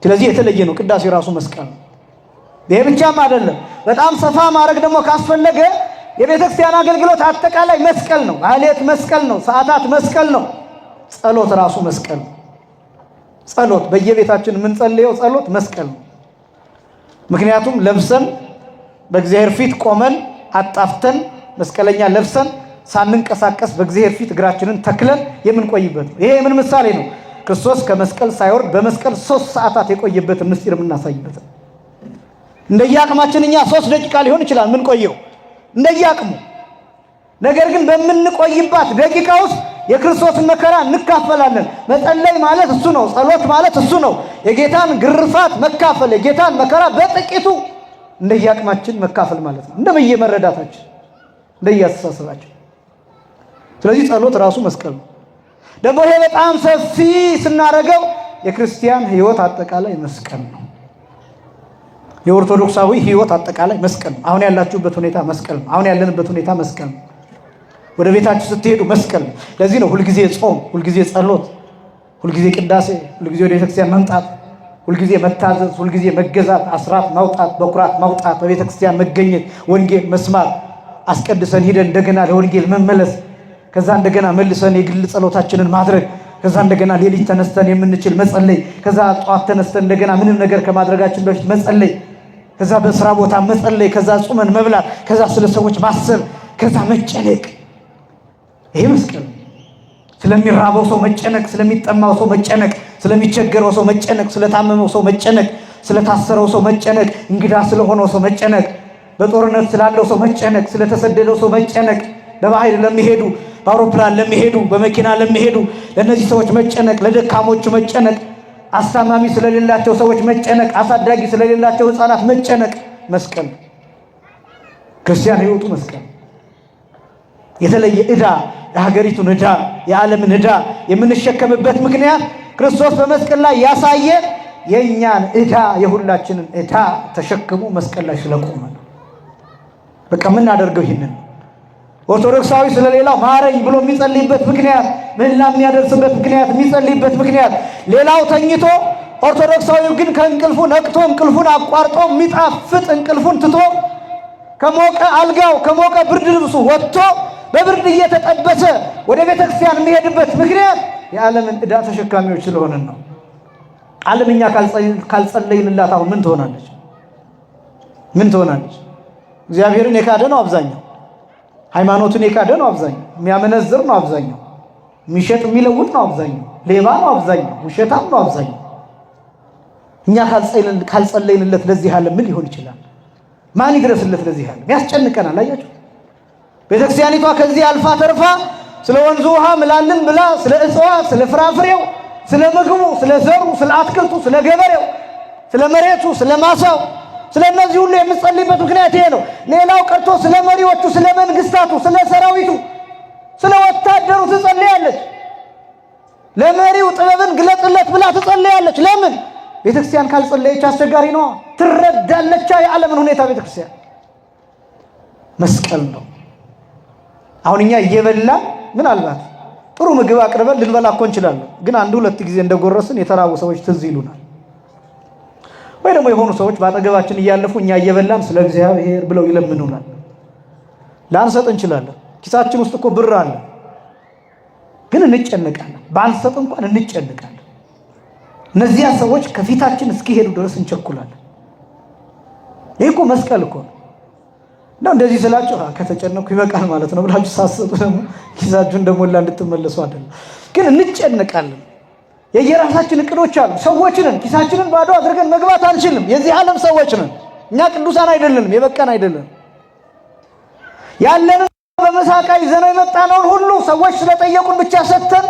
ስለዚህ የተለየ ነው ቅዳሴ ራሱ መስቀል ነው። ይሄ ብቻም አይደለም። በጣም ሰፋ ማድረግ ደግሞ ካስፈለገ የቤተክርስቲያን አገልግሎት አጠቃላይ መስቀል ነው። ማህሌት መስቀል ነው። ሰዓታት መስቀል ነው። ጸሎት ራሱ መስቀል ነው። ጸሎት በየቤታችን የምንጸልየው ጸሎት መስቀል ነው። ምክንያቱም ለብሰን በእግዚአብሔር ፊት ቆመን አጣፍተን መስቀለኛ ለብሰን ሳንንቀሳቀስ በእግዚአብሔር ፊት እግራችንን ተክለን የምንቆይበት ነው። ይሄ ምን ምሳሌ ነው? ክርስቶስ ከመስቀል ሳይወርድ በመስቀል 3 ሰዓታት የቆየበትን ምስጢር የምናሳይበት ነው። እንደየአቅማችን እኛ 3 ደቂቃ ሊሆን ይችላል ምን ቆየው እንደየአቅሙ። ነገር ግን በምንቆይባት ደቂቃ ውስጥ የክርስቶስን መከራ እንካፈላለን። መጸለይ ማለት እሱ ነው። ጸሎት ማለት እሱ ነው። የጌታን ግርፋት መካፈል፣ የጌታን መከራ በጥቂቱ እንደየአቅማችን መካፈል ማለት ነው። እንደየመረዳታችን፣ እንደየአስተሳሰባችን። ስለዚህ ጸሎት ራሱ መስቀል ነው። ደግሞ ይሄ በጣም ሰፊ ስናደርገው የክርስቲያን ሕይወት አጠቃላይ መስቀል ነው። የኦርቶዶክሳዊ ሕይወት አጠቃላይ መስቀል ነው። አሁን ያላችሁበት ሁኔታ መስቀል ነው። አሁን ያለንበት ሁኔታ መስቀል ነው። ወደ ቤታችሁ ስትሄዱ መስቀል ነው። ለዚህ ነው ሁልጊዜ ጾም፣ ሁልጊዜ ጸሎት፣ ሁልጊዜ ቅዳሴ፣ ሁልጊዜ ወደ ቤተክርስቲያን መምጣት፣ ሁልጊዜ መታዘዝ፣ ሁልጊዜ መገዛት፣ አስራት ማውጣት፣ በኩራት ማውጣት፣ በቤተክርስቲያን መገኘት፣ ወንጌል መስማት፣ አስቀድሰን ሂደን እንደገና ለወንጌል መመለስ፣ ከዛ እንደገና መልሰን የግል ጸሎታችንን ማድረግ፣ ከዛ እንደገና ሌሊት ተነስተን የምንችል መጸለይ፣ ከዛ ጠዋት ተነስተን እንደገና ምንም ነገር ከማድረጋችን በፊት መጸለይ፣ ከዛ በስራ ቦታ መጸለይ፣ ከዛ ጾመን መብላት፣ ከዛ ስለ ሰዎች ማሰብ፣ ከዛ መጨነቅ። ይሄ መስቀል ነው። ስለሚራበው ሰው መጨነቅ፣ ስለሚጠማው ሰው መጨነቅ፣ ስለሚቸገረው ሰው መጨነቅ፣ ስለታመመው ሰው መጨነቅ፣ ስለታሰረው ሰው መጨነቅ፣ እንግዳ ስለሆነው ሰው መጨነቅ፣ በጦርነት ስላለው ሰው መጨነቅ፣ ስለተሰደደው ሰው መጨነቅ፣ በባህር ለሚሄዱ፣ በአውሮፕላን ለሚሄዱ፣ በመኪና ለሚሄዱ ለነዚህ ሰዎች መጨነቅ፣ ለደካሞቹ መጨነቅ፣ አስታማሚ ስለሌላቸው ሰዎች መጨነቅ፣ አሳዳጊ ስለሌላቸው ሕፃናት መጨነቅ። መስቀል ክርስቲያን ሕይወቱ መስቀል። የተለየ ዕዳ የሀገሪቱን ዕዳ የዓለምን ዕዳ የምንሸከምበት ምክንያት ክርስቶስ በመስቀል ላይ ያሳየ የእኛን ዕዳ የሁላችንን ዕዳ ተሸክሞ መስቀል ላይ ስለቆመ ነው። በቃ የምናደርገው ይህንን። ኦርቶዶክሳዊ ስለሌላው ማረኝ ብሎ የሚጸልይበት ምክንያት፣ ምህላ የሚያደርስበት ምክንያት፣ የሚጸልይበት ምክንያት፣ ሌላው ተኝቶ ኦርቶዶክሳዊው ግን ከእንቅልፉ ነቅቶ እንቅልፉን አቋርጦ የሚጣፍጥ እንቅልፉን ትቶ ከሞቀ አልጋው ከሞቀ ብርድ ልብሱ ወጥቶ በብርድ እየተጠበሰ ወደ ቤተክርስቲያን የሚሄድበት ምክንያት የዓለምን ዕዳ ተሸካሚዎች ስለሆነን ነው። ዓለምኛ ካልጸለይንላት አሁን ምን ትሆናለች? ምን ትሆናለች? እግዚአብሔርን የካደ ነው አብዛኛው። ሃይማኖትን የካደ ነው አብዛኛው። የሚያመነዝር ነው አብዛኛው። የሚሸጥ የሚለውጥ ነው አብዛኛው። ሌባ ነው አብዛኛው። ውሸታም ነው አብዛኛው። እኛ ካልጸለይንለት ለዚህ ዓለም ምን ሊሆን ይችላል? ማን ይድረስለት ለዚህ ዓለም? ያስጨንቀናል። አያችሁ፣ ቤተክርስቲያኒቷ ከዚህ አልፋ ተርፋ ስለ ወንዙ ውሃ ምላልን ብላ ስለ እጽዋት፣ ስለ ፍራፍሬው፣ ስለ ምግቡ፣ ስለ ዘሩ፣ ስለ አትክልቱ፣ ስለ ገበሬው፣ ስለ መሬቱ፣ ስለ ማሳው፣ ስለ እነዚህ ሁሉ የምትጸልይበት ምክንያት ይሄ ነው። ሌላው ቀርቶ ስለ መሪዎቹ፣ ስለ መንግስታቱ፣ ስለ ሰራዊቱ፣ ስለ ወታደሩ ትጸልያለች። ለመሪው ጥበብን ግለጥለት ብላ ትጸልያለች። ለምን? ቤተክርስቲያን ካልጸለየች አስቸጋሪ ነዋ። ትረዳለች የዓለምን ሁኔታ። ቤተክርስቲያን መስቀል ነው። አሁን እኛ እየበላን ምናልባት ጥሩ ምግብ አቅርበን ልንበላ እኮ እንችላለን። ግን አንድ ሁለት ጊዜ እንደጎረስን የተራቡ ሰዎች ትዝ ይሉናል። ወይ ደግሞ የሆኑ ሰዎች ባጠገባችን እያለፉ እኛ እየበላን ስለ እግዚአብሔር ብለው ይለምኑናል። ላንሰጥ እንችላለን። ኪሳችን ውስጥ እኮ ብር አለ፣ ግን እንጨነቃለን። ባንሰጥ እንኳን እንጨነቃለን። እነዚያ ሰዎች ከፊታችን እስኪሄዱ ድረስ እንቸኩላለን። ይህ እኮ መስቀል እኮ ነው። እንደዚህ ስላችሁ ከተጨነኩ ይበቃል ማለት ነው ብላችሁ ሳሰጡ ደግሞ ኪሳችሁ እንደሞላ እንድትመለሱ አይደለም፣ ግን እንጨነቃለን። የየራሳችን እቅዶች አሉ። ሰዎች ነን። ኪሳችንን ባዶ አድርገን መግባት አንችልም። የዚህ ዓለም ሰዎች ነን። እኛ ቅዱሳን አይደለንም፣ የበቃን አይደለም። ያለንን በመሳቃ ይዘነው የመጣነውን ሁሉ ሰዎች ስለጠየቁን ብቻ ሰጥተን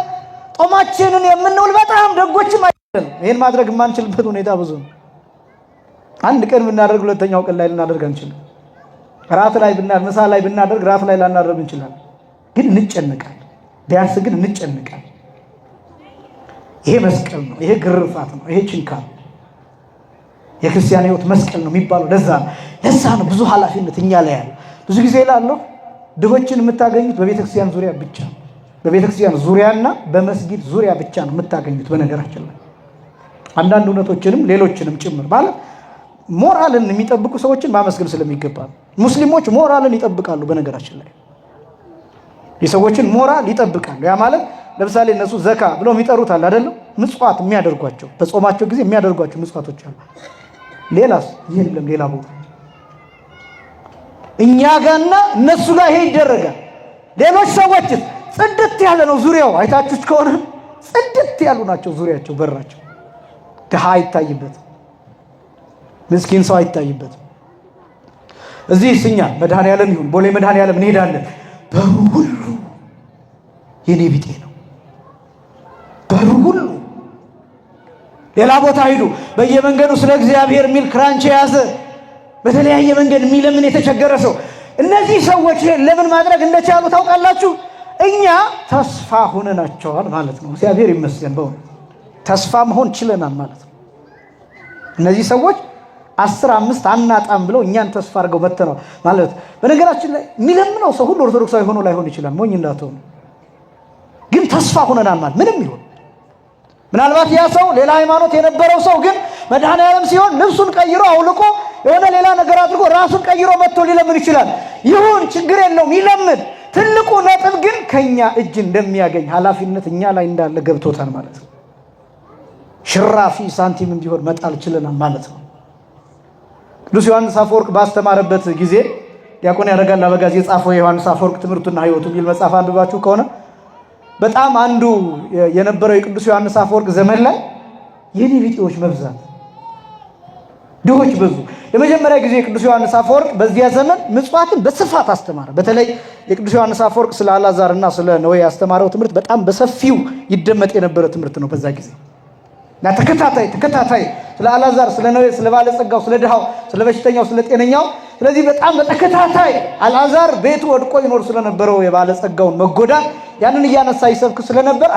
ጦማችንን የምንውል በጣም ደጎችም አይደለም። ይህን ማድረግ የማንችልበት ሁኔታ ብዙ ነው። አንድ ቀን ብናደርግ ሁለተኛው ቀን ላይ ልናደርግ አንችልም። ራት ላይ ምሳ ላይ ብናደርግ ራት ላይ ላናደርግ እንችላለን። ግን እንጨነቃለን። ቢያንስ ግን እንጨነቃለን። ይሄ መስቀል ነው። ይሄ ግርፋት ነው። ይሄ ችንካር ነው። የክርስቲያን ሕይወት መስቀል ነው የሚባለው ለዛ ነው ብዙ ኃላፊነት እኛ ላይ ያለ። ብዙ ጊዜ እላለሁ ድሆችን የምታገኙት በቤተክርስቲያን ዙሪያ ብቻ ነው። በቤተክርስቲያን ዙሪያና በመስጊድ ዙሪያ ብቻ ነው የምታገኙት። በነገራችን ላይ አንዳንድ እውነቶችንም ሌሎችንም ጭምር ማለት ሞራልን የሚጠብቁ ሰዎችን ማመስገን ስለሚገባ ነው። ሙስሊሞች ሞራልን ይጠብቃሉ። በነገራችን ላይ የሰዎችን ሞራል ይጠብቃሉ። ያ ማለት ለምሳሌ እነሱ ዘካ ብለው የሚጠሩት አለ አይደለም? ምጽዋት የሚያደርጓቸው በጾማቸው ጊዜ የሚያደርጓቸው ምጽዋቶች አሉ። ሌላስ የለም። ሌላ ቦታ እኛ ጋርና እነሱ ጋር ይሄ ይደረጋል። ሌሎች ሰዎች ጽድት ያለ ነው ዙሪያው። አይታችሁት ከሆነ ጽድት ያሉ ናቸው ዙሪያቸው፣ በራቸው። ድሃ አይታይበትም፣ ምስኪን ሰው አይታይበትም። እዚህ እኛ መድኃኔዓለም ይሁን ቦሌ መድኃኔዓለም እንሄዳለን። በሩ ሁሉ የኔ ቢጤ ነው። በሩ ሁሉ ሌላ ቦታ ሂዱ፣ በየመንገዱ ስለ እግዚአብሔር የሚል ክራንች የያዘ በተለያየ መንገድ የሚለምን የተቸገረ ሰው። እነዚህ ሰዎች ለምን ማድረግ እንደቻሉ ታውቃላችሁ? እኛ ተስፋ ሆነናቸዋል ማለት ነው። እግዚአብሔር ይመስገን። በእውነት ተስፋ መሆን ችለናል ማለት ነው። እነዚህ ሰዎች 10-5 አናጣም ብለው እኛን ተስፋ አድርገው መተነዋል ማለት። በነገራችን ላይ የሚለምነው ሰው ሁሉ ኦርቶዶክሳዊ ሆኖ ላይሆን ይችላል። ሞኝ እንዳትሆኑ። ግን ተስፋ ሆነናል ማለት ምንም ይሁን። ምናልባት ያ ሰው ሌላ ሃይማኖት የነበረው ሰው ግን መድኃኔዓለም ሲሆን ልብሱን ቀይሮ አውልቆ የሆነ ሌላ ነገር አድርጎ ራሱን ቀይሮ መጥቶ ሊለምን ይችላል። ይሁን፣ ችግር የለውም፣ ይለምን። ትልቁ ነጥብ ግን ከኛ እጅ እንደሚያገኝ ኃላፊነት እኛ ላይ እንዳለ ገብቶታል ማለት ነው። ሽራፊ ሳንቲም ቢሆን መጣል ችለናል ማለት ነው። ቅዱስ ዮሐንስ አፈወርቅ ባስተማረበት ጊዜ ዲያቆን ያረጋል አበጋዝ የጻፈው የዮሐንስ አፈወርቅ ትምህርቱና ሕይወቱ የሚል መጽሐፍ አንብባችሁ ከሆነ በጣም አንዱ የነበረው የቅዱስ ዮሐንስ አፈወርቅ ዘመን ላይ የኔ ቢጤዎች መብዛት፣ ድሆች በዙ። ለመጀመሪያ ጊዜ የቅዱስ ዮሐንስ አፈወርቅ በዚያ ዘመን ምጽዋትን በስፋት አስተማረ። በተለይ የቅዱስ ዮሐንስ አፈወርቅ ስለ አልዓዛርና ስለ ነዌ ያስተማረው ትምህርት በጣም በሰፊው ይደመጥ የነበረ ትምህርት ነው በዛ ጊዜ እና ተከታታይ ስለ አልዓዛር፣ ስለ ነዌ፣ ስለ ባለጸጋው፣ ስለ ድሃው፣ ስለ በሽተኛው፣ ስለ ጤነኛው። ስለዚህ በጣም በተከታታይ አልዓዛር ቤቱ ወድቆ ይኖር ስለነበረው የባለጸጋውን መጎዳት ያንን እያነሳ ይሰብክ ስለነበር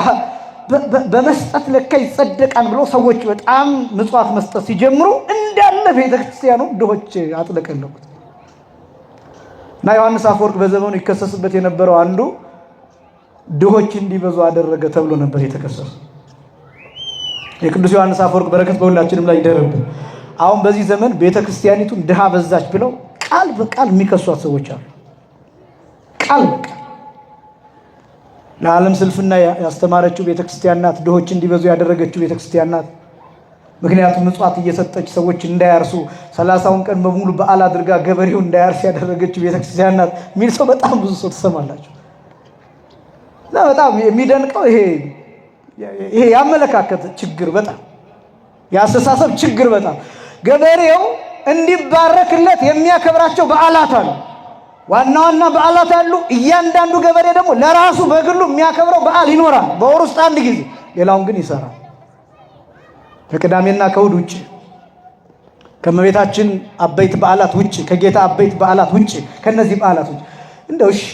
በመስጠት ለካ ይጸደቃል ብሎ ሰዎች በጣም ምጽዋት መስጠት ሲጀምሩ እንዳለ ቤተክርስቲያኑ ድሆች አጥለቀለቁት። እና ዮሐንስ አፈወርቅ በዘመኑ ይከሰስበት የነበረው አንዱ ድሆች እንዲበዙ አደረገ ተብሎ ነበር የተከሰሰው። የቅዱስ ዮሐንስ አፈወርቅ በረከት በሁላችንም ላይ ይደረብን። አሁን በዚህ ዘመን ቤተክርስቲያኒቱን ድሃ በዛች ብለው ቃል በቃል የሚከሷት ሰዎች አሉ። ቃል በቃል ለዓለም ስልፍና ያስተማረችው ቤተክርስቲያን ናት። ድሆች እንዲበዙ ያደረገችው ቤተክርስቲያን ናት። ምክንያቱም ምጽዋት እየሰጠች ሰዎች እንዳያርሱ 30ውን ቀን በሙሉ በዓል አድርጋ ገበሬው እንዳያርስ ያደረገችው ቤተክርስቲያን ናት የሚል ሰው በጣም ብዙ ሰው ትሰማላችሁ። እና በጣም የሚደንቀው ይሄ ያመለካከት ችግር፣ በጣም ያስተሳሰብ ችግር። በጣም ገበሬው እንዲባረክለት የሚያከብራቸው በዓላት አሉ። ዋና ዋና በዓላት አሉ። እያንዳንዱ ገበሬ ደግሞ ለራሱ በግሉ የሚያከብረው በዓል ይኖራል፣ በወር ውስጥ አንድ ጊዜ። ሌላውን ግን ይሰራል። ከቅዳሜና ከእሑድ ውጭ፣ ከእመቤታችን አበይት በዓላት ውጭ፣ ከጌታ አበይት በዓላት ውጭ፣ ከነዚህ በዓላት ውጭ እንደው እሺ፣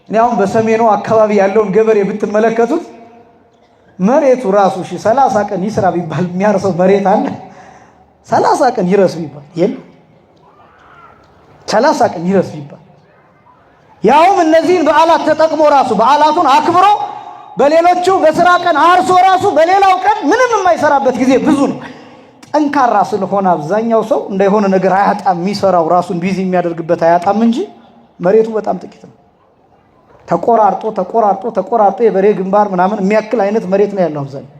እኔ አሁን በሰሜኑ አካባቢ ያለውን ገበሬ ብትመለከቱት መሬቱ ራሱ 30 ቀን ይስራ ቢባል የሚያርሰው መሬት አለ? 30 ቀን ይረስ ቢባል የለም። 30 ቀን ይረስ ቢባል ያውም እነዚህን በዓላት ተጠቅሞ ራሱ በዓላቱን አክብሮ በሌሎቹ በስራ ቀን አርሶ ራሱ በሌላው ቀን ምንም የማይሰራበት ጊዜ ብዙ ነው። ጠንካራ ስለሆነ አብዛኛው ሰው እንደሆነ ነገር አያጣም። የሚሰራው ራሱን ቢዚ የሚያደርግበት አያጣም እንጂ መሬቱ በጣም ጥቂት ነው። ተቆራርጦ የበሬ ግንባር ምናምን የሚያክል አይነት መሬት ነው ያለው አብዛኛው።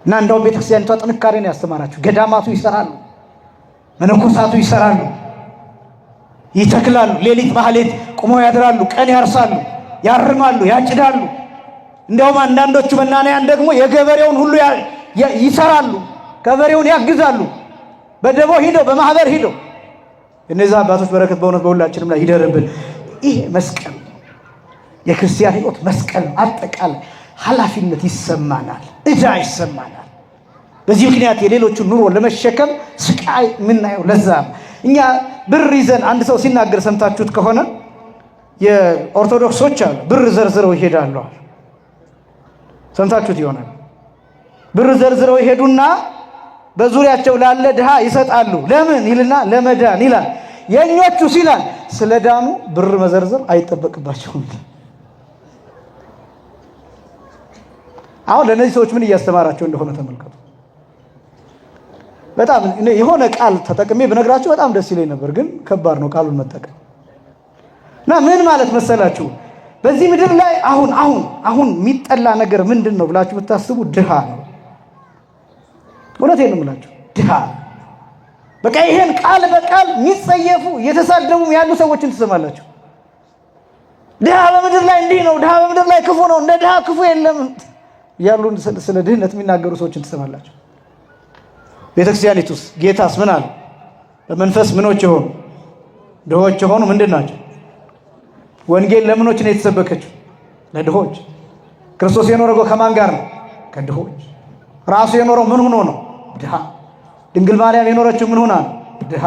እና እንደውም ቤተክርስቲያኒቷ ጥንካሬ ነው ያስተማራችሁ። ገዳማቱ ይሰራሉ፣ መነኮሳቱ ይሰራሉ፣ ይተክላሉ፣ ሌሊት ማህሌት ቁመው ያድራሉ፣ ቀን ያርሳሉ፣ ያርማሉ፣ ያጭዳሉ። እንደውም አንዳንዶቹ መናንያን ደግሞ የገበሬውን ሁሉ ይሰራሉ፣ ገበሬውን ያግዛሉ። በደቦ ሂደው በማህበር ሂደው እነዚህ አባቶች በረከት በእውነት በሁላችንም ላይ ይደርብን። ይህ መስቀል የክርስቲያን ሕይወት መስቀል አጠቃላይ ኃላፊነት ይሰማናል፣ ዕዳ ይሰማናል። በዚህ ምክንያት የሌሎቹን ኑሮ ለመሸከም ስቃይ የምናየው ለዛ ነው። እኛ ብር ይዘን አንድ ሰው ሲናገር ሰምታችሁት ከሆነ የኦርቶዶክሶች አሉ ብር ዘርዝረው ይሄዳሉ። ሰምታችሁት ይሆናል። ብር ዘርዝረው ይሄዱና በዙሪያቸው ላለ ድሃ ይሰጣሉ። ለምን ይልና ለመዳን ይላል። የኞቹ ሲላል ስለዳኑ ብር መዘርዘር አይጠበቅባቸውም። አሁን ለነዚህ ሰዎች ምን እያስተማራቸው እንደሆነ ተመልከቱ። በጣም የሆነ ቃል ተጠቅሜ ብነግራችሁ በጣም ደስ ይለኝ ነበር፣ ግን ከባድ ነው ቃሉን መጠቀም። እና ምን ማለት መሰላችሁ? በዚህ ምድር ላይ አሁን የሚጠላ ነገር ምንድን ነው ብላችሁ ብታስቡ ድሃ ነው። እውነቴን ነው የምላችሁ፣ ድሃ። በቃ ይሄን ቃል በቃል የሚጸየፉ እየተሳደቡ ያሉ ሰዎችን ትሰማላችሁ። ድሃ በምድር ላይ እንዲህ ነው፣ ድሃ በምድር ላይ ክፉ ነው፣ እንደ ድሃ ክፉ የለም ያሉ ስለ ድህነት የሚናገሩ ሰዎችን ትሰማላችሁ። ቤተክርስቲያኒቱስ ጌታስ ምን አለ? በመንፈስ ምኖች የሆኑ ድሆች የሆኑ ምንድን ናቸው? ወንጌል ለምኖች ነው የተሰበከችው? ለድሆች። ክርስቶስ የኖረው ከማን ጋር ነው? ከድሆች። ራሱ የኖረው ምን ሆኖ ነው? ድሃ። ድንግል ማርያም የኖረችው ምን ሆና ነው? ድሃ።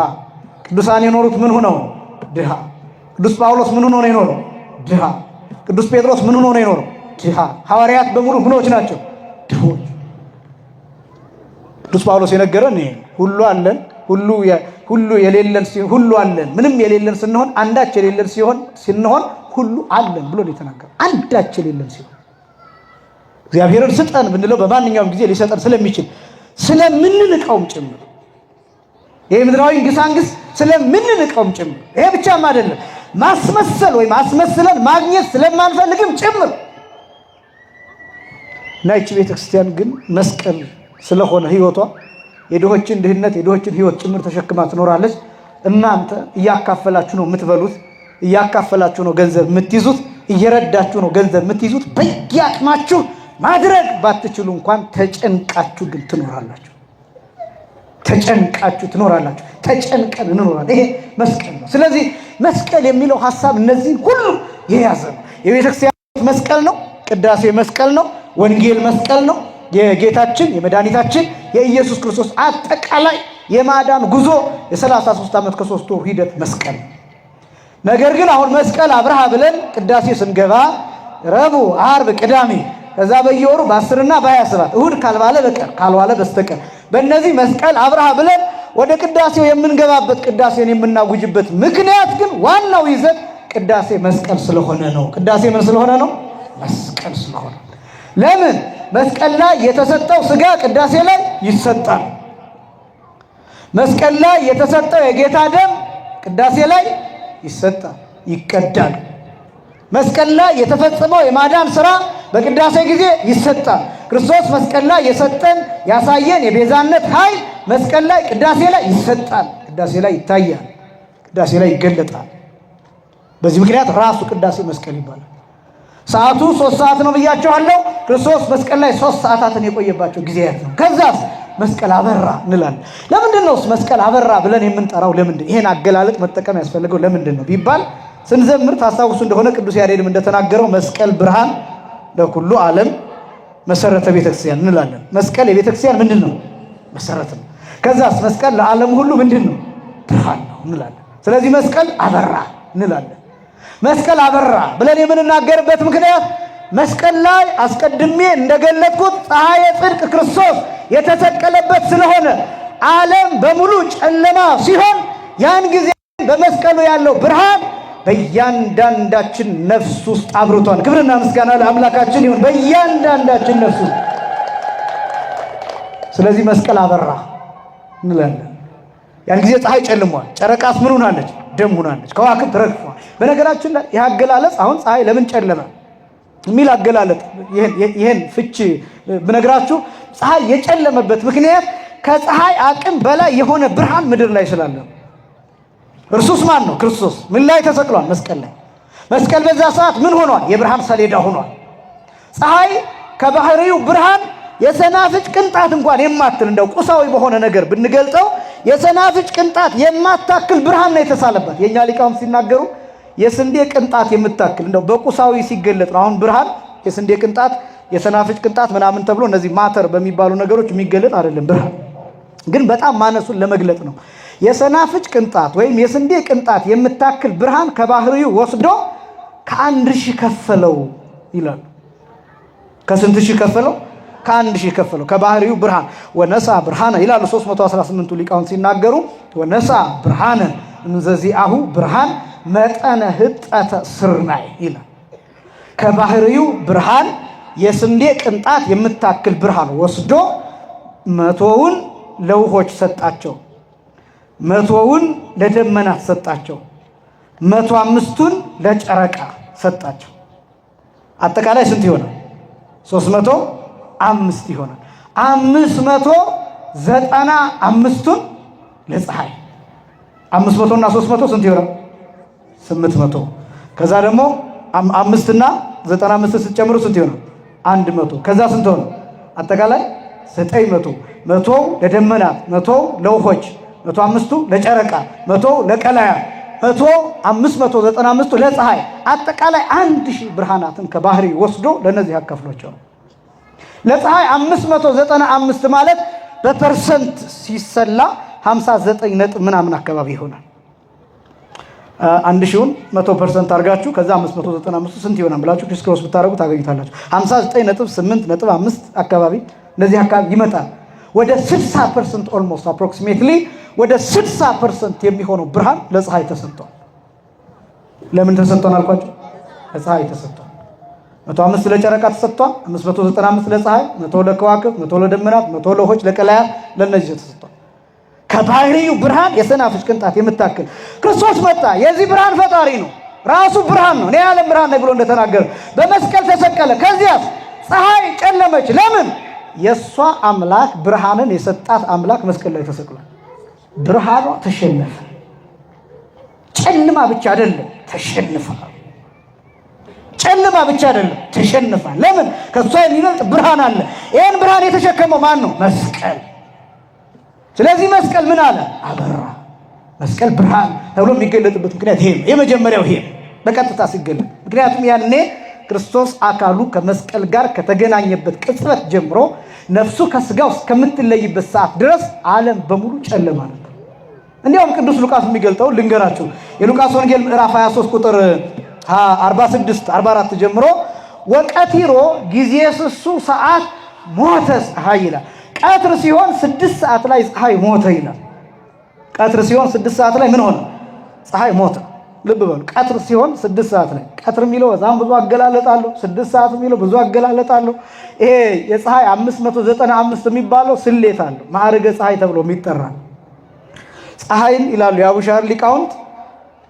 ቅዱሳን የኖሩት ምን ሆነው? ድሃ። ቅዱስ ጳውሎስ ምን ሆኖ ነው የኖረው? ድሃ። ቅዱስ ጴጥሮስ ምን ሆኖ ነው የኖረው? ድሃ። ሐዋርያት በሙሉ ምኖች ናቸው? ድሆች። ቅዱስ ጳውሎስ የነገረን ይሄ ሁሉ አለን፣ ሁሉ የሌለን ሲሆን ሁሉ አለን፣ ምንም የሌለን ስንሆን አንዳች የሌለን ስንሆን ሁሉ አለን ብሎ ነው የተናገረው። አንዳች የሌለን ሲሆን እግዚአብሔርን ስጠን ብንለው በማንኛውም ጊዜ ሊሰጠን ስለሚችል ስለምንንቀውም ጭምር ይሄ ምድራዊ ግሳንግስ ስለምንንቀውም ጭምር። ይሄ ብቻም አይደለም፣ ማስመሰል ወይም አስመስለን ማግኘት ስለማንፈልግም ጭምር። እና ይህች ቤተክርስቲያን ግን መስቀል ስለሆነ ህይወቷ የድሆችን ድህነት የድሆችን ህይወት ጭምር ተሸክማ ትኖራለች። እናንተ እያካፈላችሁ ነው የምትበሉት፣ እያካፈላችሁ ነው ገንዘብ የምትይዙት፣ እየረዳችሁ ነው ገንዘብ የምትይዙት። በየአቅማችሁ ማድረግ ባትችሉ እንኳን ተጨንቃችሁ ግን ትኖራላችሁ። ተጨንቃችሁ ትኖራላችሁ። ተጨንቀን እንኖራለን። ይሄ መስቀል ነው። ስለዚህ መስቀል የሚለው ሐሳብ እነዚህን ሁሉ የያዘ ነው። የቤተክርስቲያን መስቀል ነው፣ ቅዳሴ መስቀል ነው፣ ወንጌል መስቀል ነው። የጌታችን የመድኃኒታችን የኢየሱስ ክርስቶስ አጠቃላይ የማዳን ጉዞ የ33 ዓመት ከ3 ወር ሂደት መስቀል። ነገር ግን አሁን መስቀል አብርሃ ብለን ቅዳሴ ስንገባ ረቡዕ፣ ዓርብ፣ ቅዳሜ ከዛ በየወሩ በ10 እና በ27 እሁድ ካልዋለ በስተቀር በእነዚህ መስቀል አብርሃ ብለን ወደ ቅዳሴው የምንገባበት ቅዳሴን የምናውጅበት ምክንያት ግን ዋናው ይዘት ቅዳሴ መስቀል ስለሆነ ነው። ቅዳሴ ምን ስለሆነ ነው? መስቀል ስለሆነ። ለምን? መስቀል ላይ የተሰጠው ሥጋ ቅዳሴ ላይ ይሰጣል። መስቀል ላይ የተሰጠው የጌታ ደም ቅዳሴ ላይ ይሰጣል፣ ይቀዳል። መስቀል ላይ የተፈጸመው የማዳን ሥራ በቅዳሴ ጊዜ ይሰጣል። ክርስቶስ መስቀል ላይ የሰጠን ያሳየን የቤዛነት ኃይል መስቀል ላይ ቅዳሴ ላይ ይሰጣል፣ ቅዳሴ ላይ ይታያል፣ ቅዳሴ ላይ ይገለጣል። በዚህ ምክንያት ራሱ ቅዳሴ መስቀል ይባላል። ሰዓቱ 3 ሰዓት ነው ብያቸዋለሁ። ክርስቶስ መስቀል ላይ 3 ሰዓታትን የቆየባቸው ጊዜያት ነው። ከዛስ መስቀል አበራ እንላለን። ለምንድን ነው መስቀል አበራ ብለን የምንጠራው? ለምንድን ይሄን አገላለጥ መጠቀም ያስፈልገው ለምንድን ነው ቢባል ስንዘምር ታስታውሱ እንደሆነ ቅዱስ ያሬድም እንደተናገረው መስቀል ብርሃን ለኩሉ ዓለም መሰረተ ቤተክርስቲያን እንላለን። መስቀል የቤተክርስቲያን ምንድን ነው? መሰረት ነው። ከዛስ መስቀል ለዓለም ሁሉ ምንድን ነው? ብርሃን ነው እንላለን። ስለዚህ መስቀል አበራ እንላለን። መስቀል አበራ ብለን የምንናገርበት ምክንያት መስቀል ላይ አስቀድሜ እንደገለጥኩት ፀሐየ ጽድቅ ክርስቶስ የተሰቀለበት ስለሆነ ዓለም በሙሉ ጨለማ ሲሆን ያን ጊዜ በመስቀሉ ያለው ብርሃን በእያንዳንዳችን ነፍስ ውስጥ አብርቷል። ክብርና ምስጋና ለአምላካችን ይሁን። በእያንዳንዳችን ነፍስ ውስጥ ስለዚህ መስቀል አበራ እንላለን። ያን ጊዜ ፀሐይ ጨልሟል፣ ጨረቃስ ምን ሆናለች? ደም ሆናለች፣ ከዋክብት ረግፈዋል። በነገራችን ላይ ይህ አገላለጽ አሁን ፀሐይ ለምን ጨለመ የሚል አገላለጥ ይሄን ፍቺ ብነግራችሁ ፀሐይ የጨለመበት ምክንያት ከፀሐይ አቅም በላይ የሆነ ብርሃን ምድር ላይ ስላለ። እርሱስ ማን ነው? ክርስቶስ ምን ላይ ተሰቅሏል? መስቀል ላይ። መስቀል በዛ ሰዓት ምን ሆኗል? የብርሃን ሰሌዳ ሆኗል። ፀሐይ ከባህሪው ብርሃን የሰናፍጭ ቅንጣት እንኳን የማትል እንደው ቁሳዊ በሆነ ነገር ብንገልጠው የሰናፍጭ ቅንጣት የማታክል ብርሃን ነው የተሳለበት። የኛ ሊቃውንት ሲናገሩ የስንዴ ቅንጣት የምታክል እንደው በቁሳዊ ሲገለጥ ነው። አሁን ብርሃን የስንዴ ቅንጣት፣ የሰናፍጭ ቅንጣት ምናምን ተብሎ እነዚህ ማተር በሚባሉ ነገሮች የሚገለጥ አይደለም። ብርሃን ግን በጣም ማነሱን ለመግለጥ ነው። የሰናፍጭ ቅንጣት ወይም የስንዴ ቅንጣት የምታክል ብርሃን ከባህሪው ወስዶ ከ1000 ከፈለው ይላል። ከስንት ሺህ ከፈለው? ከ1000 ከፈለው። ከባህሪው ብርሃን ወነሳ ብርሃነ ይላሉ 318ቱ ሊቃውንት ሲናገሩ ወነሳ ብርሃነ እንዘዚአሁ ብርሃን መጠነ ህጠተ ስርናይ ይላል። ከባህሪው ብርሃን የስንዴ ቅንጣት የምታክል ብርሃን ወስዶ 100ውን ለውሆች ሰጣቸው፣ 100ውን ለደመናት ሰጣቸው፣ 105ቱን ለጨረቃ ሰጣቸው። አጠቃላይ ስንት ይሆናል? 305 ይሆናል። 595ቱን ለፀሐይ 500 እና 300 ስንት ይሆናል? 800። ከዛ ደግሞ 5 እና 95 ስትጨምሩ ስንት ይሆናል? 100። ከዛ ስንት ሆነ? አጠቃላይ 900። 100 ለደመናት፣ 100 ለውሆች፣ 105ቱ ለጨረቃ፣ 100 ለቀላያ፣ 595ቱ ለፀሐይ። አጠቃላይ 1000 ብርሃናትን ከባህሪ ወስዶ ለነዚህ አካፍሏቸው። ለፀሐይ 595 ማለት በፐርሰንት ሲሰላ 59 ነጥብ ምናምን አካባቢ ይሆናል። 1000ን 100% አድርጋችሁ ከዛ 595 ስንት ይሆናል ብላችሁ ክሪስ ብታደርጉ ታገኙታላችሁ። 59.8.5 አካባቢ እንደዚህ አካባቢ ይመጣል። ወደ 60% ኦልሞስት አፕሮክሲሜትሊ ወደ 60% የሚሆነው ብርሃን ለፀሐይ ተሰጥቷል። ለምን ተሰጥቷል አልኳችሁ? ለፀሐይ ተሰጥቷል። 105 ለጨረቃ ተሰጥቷል፣ 595 ለፀሐይ፣ 100 ለከዋክብት፣ 100 ለደመናት፣ 100 ለውሆች፣ ለቀላያት ለነዚህ ተሰጥቷል። ከባህሪው ብርሃን የሰናፍጭ ቅንጣት የምታክል ክርስቶስ መጣ። የዚህ ብርሃን ፈጣሪ ነው። ራሱ ብርሃን ነው። እኔ የዓለም ብርሃን ነኝ ብሎ እንደተናገረ በመስቀል ተሰቀለ። ከዚያስ ፀሐይ ጨለመች። ለምን? የእሷ አምላክ ብርሃንን የሰጣት አምላክ መስቀል ላይ ተሰቅሏል። ብርሃኗ ተሸነፈ። ጨለማ ብቻ አይደለም ተሸንፏል። ጨለማ ብቻ አይደለም ተሸንፏል። ለምን? ከእሷ የሚበልጥ ብርሃን አለ። ይህን ብርሃን የተሸከመው ማን ነው? መስቀል። ስለዚህ መስቀል ምን አለ? አበራ። መስቀል ብርሃን ተብሎ የሚገለጥበት ምክንያት ይሄ ነው። የመጀመሪያው ይሄ በቀጥታ ሲገለጥ፣ ምክንያቱም ያኔ ክርስቶስ አካሉ ከመስቀል ጋር ከተገናኘበት ቅጽበት ጀምሮ ነፍሱ ከስጋው እስከምትለይበት ሰዓት ድረስ ዓለም በሙሉ ጨለማ ነበር። እንዲያውም ቅዱስ ሉቃስ የሚገልጠው ልንገራችሁ። የሉቃስ ወንጌል ምዕራፍ 23 ቁጥር 46 44 ጀምሮ ወቀቲሮ ጊዜ ስሱ ሰዓት ሞተ ፀሐይ ይላል። ቀትር ሲሆን 6 ሰዓት ላይ ፀሐይ ሞተ ይላል። ቀትር ሲሆን 6 ሰዓት ላይ ምን ሆነ? ፀሐይ ሞተ። ልብ በሉ። ቀትር ሲሆን 6 ሰዓት ላይ። ቀትር የሚለው በጣም ብዙ አገላለጣለሁ። 6 ሰዓት የሚለው ብዙ አገላለጣለሁ። ይሄ የፀሐይ 595 የሚባለው ስሌት አለው። ማዕረገ ፀሐይ ተብሎ የሚጠራ ፀሐይን ይላሉ የአቡሻር ሊቃውንት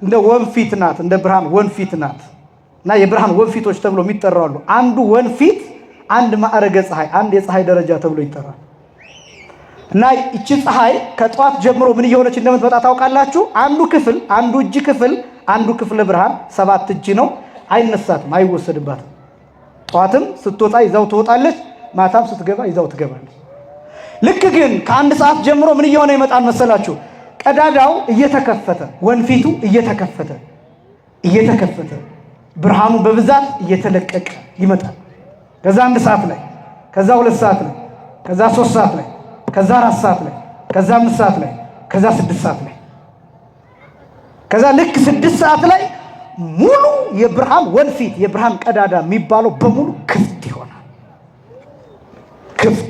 እንደ ወንፊት ናት፣ እንደ ብርሃን ወንፊት ናት እና የብርሃን ወንፊቶች ተብሎ የሚጠራሉ። አንዱ ወንፊት አንድ ማዕረገ ፀሐይ፣ አንድ የፀሐይ ደረጃ ተብሎ ይጠራል። እና እቺ ፀሐይ ከጧት ጀምሮ ምን እየሆነች እንደምትመጣ ታውቃላችሁ? አንዱ ክፍል አንዱ ክፍለ ብርሃን 7 እጅ ነው። አይነሳትም፣ አይወሰድባትም። ጧትም ስትወጣ ይዛው ትወጣለች፣ ማታም ስትገባ ይዛው ትገባለች። ልክ ግን ከ1 ሰዓት ጀምሮ ምን እየሆነ ይመጣል መሰላችሁ? ቀዳዳው እየተከፈተ ወንፊቱ እየተከፈተ ብርሃኑ በብዛት እየተለቀቀ ይመጣል። ከዛ 1 ሰዓት ላይ፣ ከዛ 2 ሰዓት ላይ፣ ከዛ 3 ሰዓት ላይ፣ ከዛ 4 ሰዓት ላይ፣ ከዛ 5 ሰዓት ላይ፣ ከዛ 6 ሰዓት ላይ፣ ከዛ ልክ 6 ሰዓት ላይ ሙሉ የብርሃን ወንፊት የብርሃን ቀዳዳ የሚባለው በሙሉ ክፍት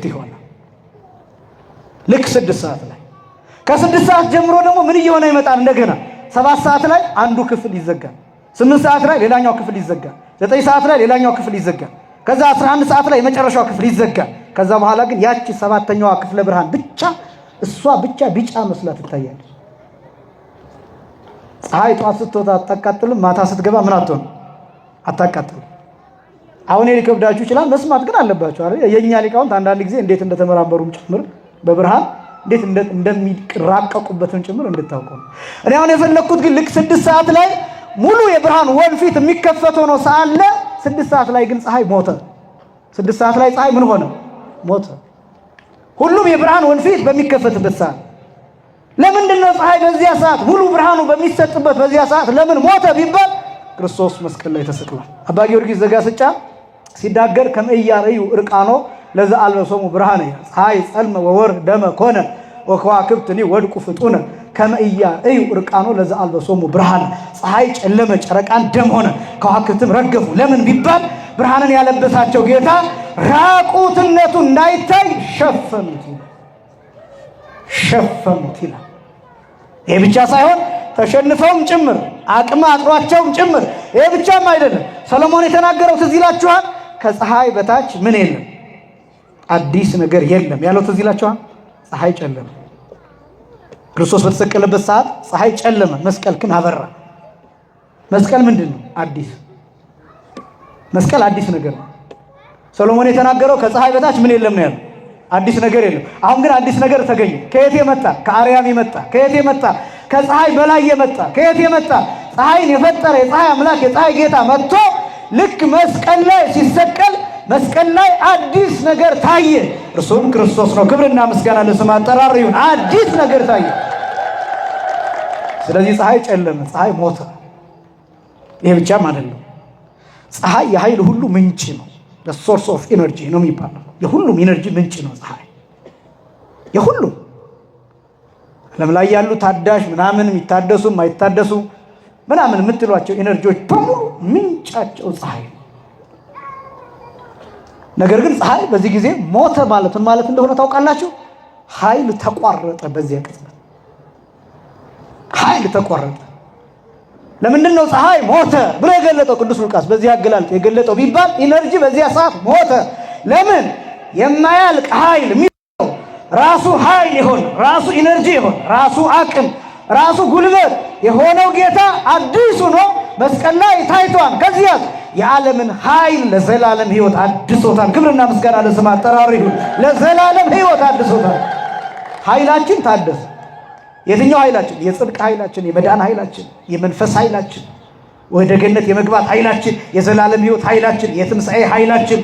ይሆናል። ልክ 6 ሰዓት ላይ። ከ6 ሰዓት ጀምሮ ደግሞ ምን እየሆነ ይመጣል? እንደገና 7 ሰዓት ላይ አንዱ ክፍል ይዘጋል። 8 ሰዓት ላይ ሌላኛው ክፍል ይዘጋል። 9 ሰዓት ላይ ሌላኛው ክፍል ይዘጋል። ከዛ 11 ሰዓት ላይ የመጨረሻው ክፍል ይዘጋል። ከዛ በኋላ ግን ያቺ 7ኛዋ ክፍለ ብርሃን ብቻ እሷ ብቻ ቢጫ መስላ ትታያለች። ፀሐይ ጧት ስትወጣ አታቃጥልም፣ ማታ ስትገባ ምን አትሆን አታቃጥልም። አሁን ሊከብዳችሁ ይችላል፣ መስማት ግን አለባችሁ አይደል? የኛ ሊቃውንት አንዳንድ ጊዜ እንዴት እንደተመራመሩም ጭምር በብርሃን እንዴት እንደሚራቀቁበትም ጭምር እንድታውቁ ነው። እኔ አሁን የፈለኩት ግን ልክ 6 ሰዓት ላይ ሙሉ የብርሃን ወንፊት የሚከፈተው ነው ሳለ 6 ሰዓት ላይ ግን ፀሐይ ሞተ። 6 ሰዓት ላይ ፀሐይ ምን ሆነ? ሞተ። ሁሉም የብርሃን ወንፊት በሚከፈትበት ሰዓት ለምንድን ነው ፀሐይ በዚያ ሰዓት ሙሉ ብርሃኑ በሚሰጥበት በዚያ ሰዓት ለምን ሞተ ቢባል ክርስቶስ መስቀል ላይ ተሰቅሏል። አባ ጊዮርጊስ ዘጋስጫ ሲናገር ከመእያርዩ እርቃኖ ለዛ አልበሶሙ ብርሃነ ፀሐይ ጸልመ ወወር ደመ ኮነ ወከዋክብትኒ ወድቁ ፍጡነ ከመእያርዩ እርቃኖ ለዛ አልበሶሙ ብርሃነ ፀሐይ ጨለመ፣ ጨረቃን ደም ሆነ፣ ከዋክብትም ረገፉ። ለምን ቢባል ብርሃንን ያለበሳቸው ጌታ ራቁትነቱ እንዳይታይ ሸፈኑት ይላል። ይሄ ብቻ ሳይሆን ተሸንፈውም ጭምር አቅም አጥሯቸውም ጭምር። ይሄ ብቻም አይደለም። ሰሎሞን የተናገረው ትዝ ይላችኋል። ከፀሐይ በታች ምን የለም? አዲስ ነገር የለም ያለው ትዝ ይላችኋል። ፀሐይ ጨለመ። ክርስቶስ በተሰቀለበት ሰዓት ፀሐይ ጨለመ፣ መስቀል ግን አበራ። መስቀል ምንድን ነው? አዲስ መስቀል አዲስ ነገር ነው። ሰሎሞን የተናገረው ከፀሐይ በታች ምን የለም ነው ያለው። አዲስ ነገር የለም። አሁን ግን አዲስ ነገር ተገኘ። ከየት የመጣ? ከአርያም የመጣ። ከየት የመጣ? ከፀሐይ በላይ የመጣ። ከየት የመጣ? ፀሐይን የፈጠረ የፀሐይ አምላክ የፀሐይ ጌታ መጥቶ ልክ መስቀል ላይ ሲሰቀል መስቀል ላይ አዲስ ነገር ታየ። እርሱም ክርስቶስ ነው። ክብርና ምስጋና ለስሙ አጠራር ይሁን። አዲስ ነገር ታየ። ስለዚህ ፀሐይ ጨለመ፣ ፀሐይ ሞተ። ይሄ ብቻም አይደለም። ፀሐይ የኃይል ሁሉ ምንጭ ነው። the source of energy ነው የሚባለው። የሁሉም ኢነርጂ ምንጭ ነው ፀሐይ። የሁሉም ዓለም ላይ ያሉ ታዳሽ ምናምን የሚታደሱ የማይታደሱ ምናምን የምትሏቸው ኢነርጂዎች በሙሉ ምንጫቸው ፀሐይ ነው። ነገር ግን ፀሐይ በዚህ ጊዜ ሞተ ማለትን ማለት እንደሆነ ታውቃላችሁ። ኃይል ተቋረጠ። በዚያ ቅጽበት ኃይል ተቋረጠ። ለምንድን ነው ፀሐይ ሞተ ብሎ የገለጠው ቅዱስ ሉቃስ? በዚህ አገላለጥ የገለጠው ቢባል ኢነርጂ በዚያ ሰዓት ሞተ። ለምን? የማያልቅ ኃይል የሚለው ራሱ ኃይል ይሆን ራሱ ኢነርጂ ይሆን ራሱ አቅም ራሱ ጉልበት የሆነው ጌታ አዲስ ሆኖ መስቀል ላይ ታይቷል። ከዚያ የዓለምን ኃይል ለዘላለም ሕይወት አድሶታል። ክብርና ምስጋና ለስሙ አጠራር ይሁን። ለዘላለም ሕይወት አድሶታል። ኃይላችን ታደሰ። የትኛው ኃይላችን? የጽድቅ ኃይላችን፣ የመዳን ኃይላችን፣ የመንፈስ ኃይላችን፣ ወደ ገነት የመግባት ኃይላችን፣ የዘላለም ሕይወት ኃይላችን፣ የትንሣኤ ኃይላችን፣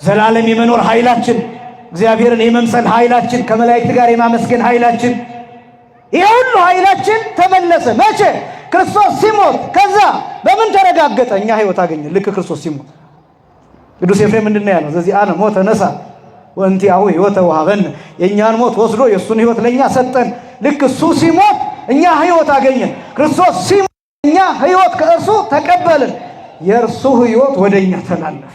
ዘላለም የመኖር ኃይላችን፣ እግዚአብሔርን የመምሰል ኃይላችን፣ ከመላእክት ጋር የማመስገን ኃይላችን፣ ይህ ሁሉ ኃይላችን ተመለሰ። መቼ? ክርስቶስ ሲሞት። ከዛ በምን ተረጋገጠ? እኛ ሕይወት አገኘ። ልክ ክርስቶስ ሲሞት ቅዱስ ኤፍሬም ምንድን ነው ያለው? ዘዚህ አነ ሞተ ነሳ ወእንቲአሁ ሕይወተ ወሀበነ። የእኛን ሞት ወስዶ የእሱን ሕይወት ለእኛ ሰጠን። ልክ እሱ ሲሞት እኛ ሕይወት አገኘን። ክርስቶስ ሲሞት እኛ ሕይወት ከእርሱ ተቀበልን። የእርሱ ሕይወት ወደ እኛ ተላለፈ።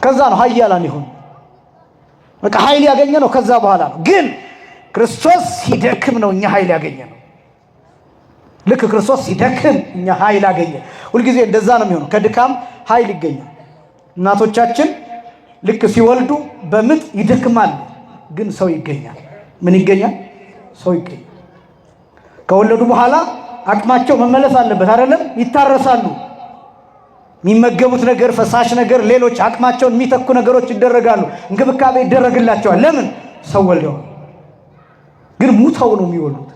ከዛ ነው ኃያላን ይሁን። በቃ ኃይል ያገኘ ነው ከዛ በኋላ ነው። ግን ክርስቶስ ሲደክም ነው እኛ ኃይል ያገኘ ነው። ልክ ክርስቶስ ሲደክም እኛ ኃይል አገኘ። ሁልጊዜ እንደዛ ነው የሚሆነው። ከድካም ኃይል ይገኛል። እናቶቻችን ልክ ሲወልዱ በምጥ ይደክማል፣ ግን ሰው ይገኛል። ምን ይገኛል? ሰው ይገኛል። ከወለዱ በኋላ አቅማቸው መመለስ አለበት አይደለም? ይታረሳሉ። የሚመገቡት ነገር፣ ፈሳሽ ነገር፣ ሌሎች አቅማቸውን የሚተኩ ነገሮች ይደረጋሉ። እንክብካቤ ይደረግላቸዋል። ለምን? ሰው ወልደው። ግን ሙተው ነው የሚወሉት።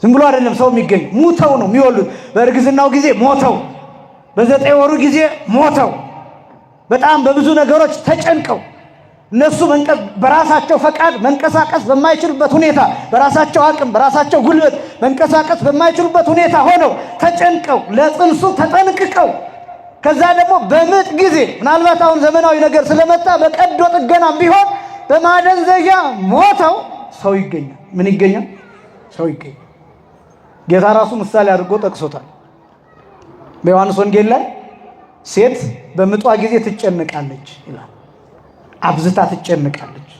ዝም ብሎ አይደለም ሰው የሚገኝ፣ ሙተው ነው የሚወሉት። በእርግዝናው ጊዜ ሞተው፣ በ9 ወሩ ጊዜ ሞተው፣ በጣም በብዙ ነገሮች ተጨንቀው እነሱ በራሳቸው ፈቃድ መንቀሳቀስ በማይችሉበት ሁኔታ፣ በራሳቸው አቅም በራሳቸው ጉልበት መንቀሳቀስ በማይችሉበት ሁኔታ ሆነው ተጨንቀው ለጽንሱ ተጠንቅቀው፣ ከዛ ደግሞ በምጥ ጊዜ ምናልባት አሁን ዘመናዊ ነገር ስለመጣ በቀዶ ጥገናም ቢሆን በማደንዘዣ ሞተው ሰው ይገኛል። ምን ይገኛል? ሰው ይገኛል። ጌታ ራሱ ምሳሌ አድርጎ ጠቅሶታል። በዮሐንስ ወንጌል ላይ ሴት በምጧ ጊዜ ትጨነቃለች ይላል። አብዝታ ትጨነቃለች፣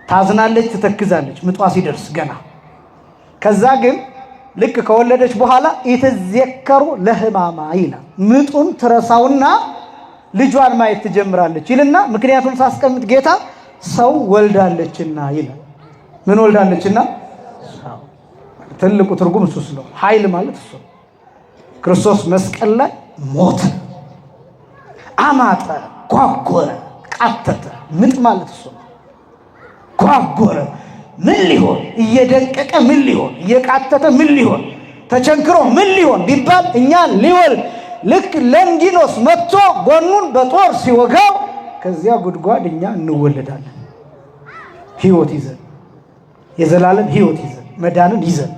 ታዝናለች፣ ትተክዛለች ምጧ ሲደርስ ገና። ከዛ ግን ልክ ከወለደች በኋላ ይትዘከሩ ለሕማማ ይላል። ምጡን ትረሳውና ልጇን ማየት ትጀምራለች ይልና ምክንያቱም ሳስቀምጥ ጌታ ሰው ወልዳለችና ይላል። ምን ወልዳለችና? ትልቁ ትርጉም እሱ ስለሆነ ኃይል ማለት እሱ ክርስቶስ መስቀል ላይ ሞተ፣ አማጠ፣ ጓጎረ፣ ቃተተ። ምጥ ማለት እሱ ጓጎረ ምን ሊሆን እየደቀቀ ምን ሊሆን እየቃተተ ምን ሊሆን ተቸንክሮ ምን ሊሆን ቢባል እኛን ሊወልድ ልክ ለንጊኖስ መጥቶ ጎኑን በጦር ሲወጋው ከዚያ ጉድጓድ እኛ እንወለዳለን። ሕይወት ይዘን የዘላለም ሕይወት ይዘን መዳንን ይዘን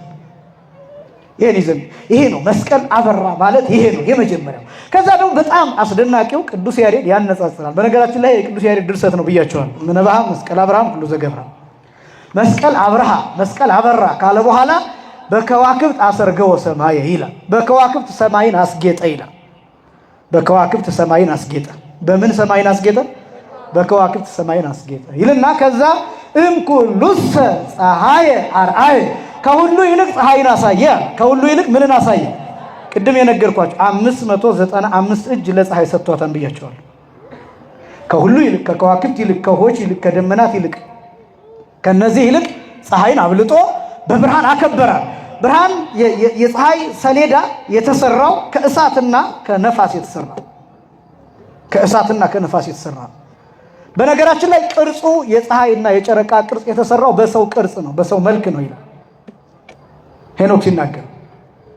ይሄን ይዘን ይሄ ነው መስቀል አበራ ማለት ይሄ ነው የመጀመሪያው። ከዛ ደግሞ በጣም አስደናቂው ቅዱስ ያሬድ ያነጻጽራል። በነገራችን ላይ የቅዱስ ያሬድ ድርሰት ነው ብያቸዋለሁ። ምነበሃ መስቀል አብርሃም ሁሉ ዘገብራ መስቀል አብርሃ መስቀል አበራ ካለ በኋላ በከዋክብት አሰርገወ ሰማየ ይላል። በከዋክብት ሰማይን አስጌጠ ይላል። በከዋክብት ሰማይን አስጌጠ። በምን ሰማይን አስጌጠ? በከዋክብት ሰማይን አስጌጠ ይልና ከዛ እምኩሉሰ ፀሐየ አርአየ ከሁሉ ይልቅ ፀሐይን አሳየ። ከሁሉ ይልቅ ምንን አሳየ? ቅድም የነገርኳችሁ 595 እጅ ለፀሐይ ሰጥቷታን ብያቸዋለሁ። ከሁሉ ይልቅ ከከዋክብት ይልቅ ከውኆች ይልቅ ከደመናት ይልቅ ከነዚህ ይልቅ ፀሐይን አብልጦ በብርሃን አከበራል። ብርሃን የፀሐይ ሰሌዳ የተሰራው ከእሳትና ከነፋስ የተሰራ ከእሳትና ከነፋስ የተሰራ። በነገራችን ላይ ቅርጹ የፀሐይና የጨረቃ ቅርጽ የተሰራው በሰው ቅርጽ ነው፣ በሰው መልክ ነው ይላል ሄኖክ ሲናገር።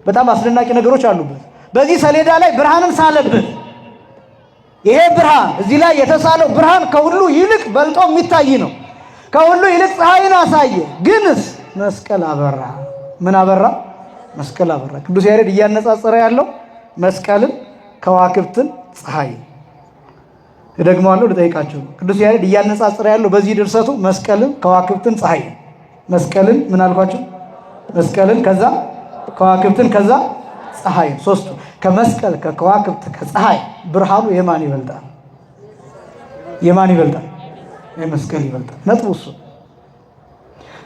በጣም አስደናቂ ነገሮች አሉበት። በዚህ ሰሌዳ ላይ ብርሃንን ሳለበት። ይሄ ብርሃን እዚህ ላይ የተሳለው ብርሃን ከሁሉ ይልቅ በልጦ የሚታይ ነው። ከሁሉ ይልቅ ፀሐይን አሳየ። ግንስ መስቀል አበራ። ምን አበራ? መስቀል አበራ። ቅዱስ ያሬድ እያነጻጸረ ያለው መስቀልን፣ ከዋክብትን፣ ፀሐይ እደግመዋለሁ ልጠይቃችሁ። ቅዱስ ያሬድ እያነጻጸረ ያለው በዚህ ድርሰቱ መስቀልን፣ ከዋክብትን፣ ፀሐይ መስቀልን ምን አልኳችሁ? መስቀልን ከዛ ከዋክብትን ከዛ ፀሐይ ሶስቱ። ከመስቀል ከከዋክብት ከፀሐይ ብርሃኑ የማን ይበልጣል? የማን ይበልጣል? የመስቀል ይበልጣል። ነጥቡ እሱ።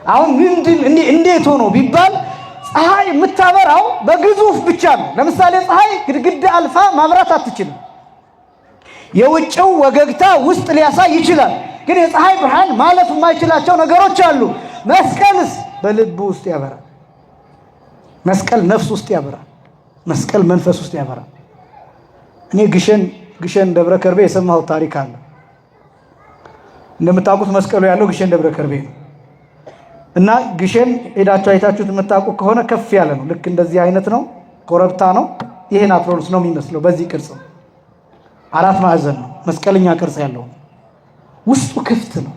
አሁን እንዴት ሆኖ ቢባል ፀሐይ የምታበራው በግዙፍ ብቻ ነው። ለምሳሌ ፀሐይ ግድግዳ አልፋ ማብራት አትችልም። የውጭው ወገግታ ውስጥ ሊያሳይ ይችላል፣ ግን የፀሐይ ብርሃን ማለፍ የማይችላቸው ነገሮች አሉ። መስቀልስ በልብ ውስጥ ያበራል። መስቀል ነፍስ ውስጥ ያበራል። መስቀል መንፈስ ውስጥ ያበራል። እኔ ግሸን ደብረ ከርቤ የሰማሁት ታሪክ አለ። እንደምታውቁት መስቀሉ ያለው ግሸን ደብረ ከርቤ ነው እና ግሸን ሄዳችሁ አይታችሁት የምታውቁ ከሆነ ከፍ ያለ ነው። ልክ እንደዚህ አይነት ነው፣ ኮረብታ ነው። ይሄን አትሮንስ ነው የሚመስለው። በዚህ ቅርጽ ነው፣ 4 ማዕዘን ነው፣ መስቀለኛ ቅርጽ ያለው። ውስጡ ክፍት ነው።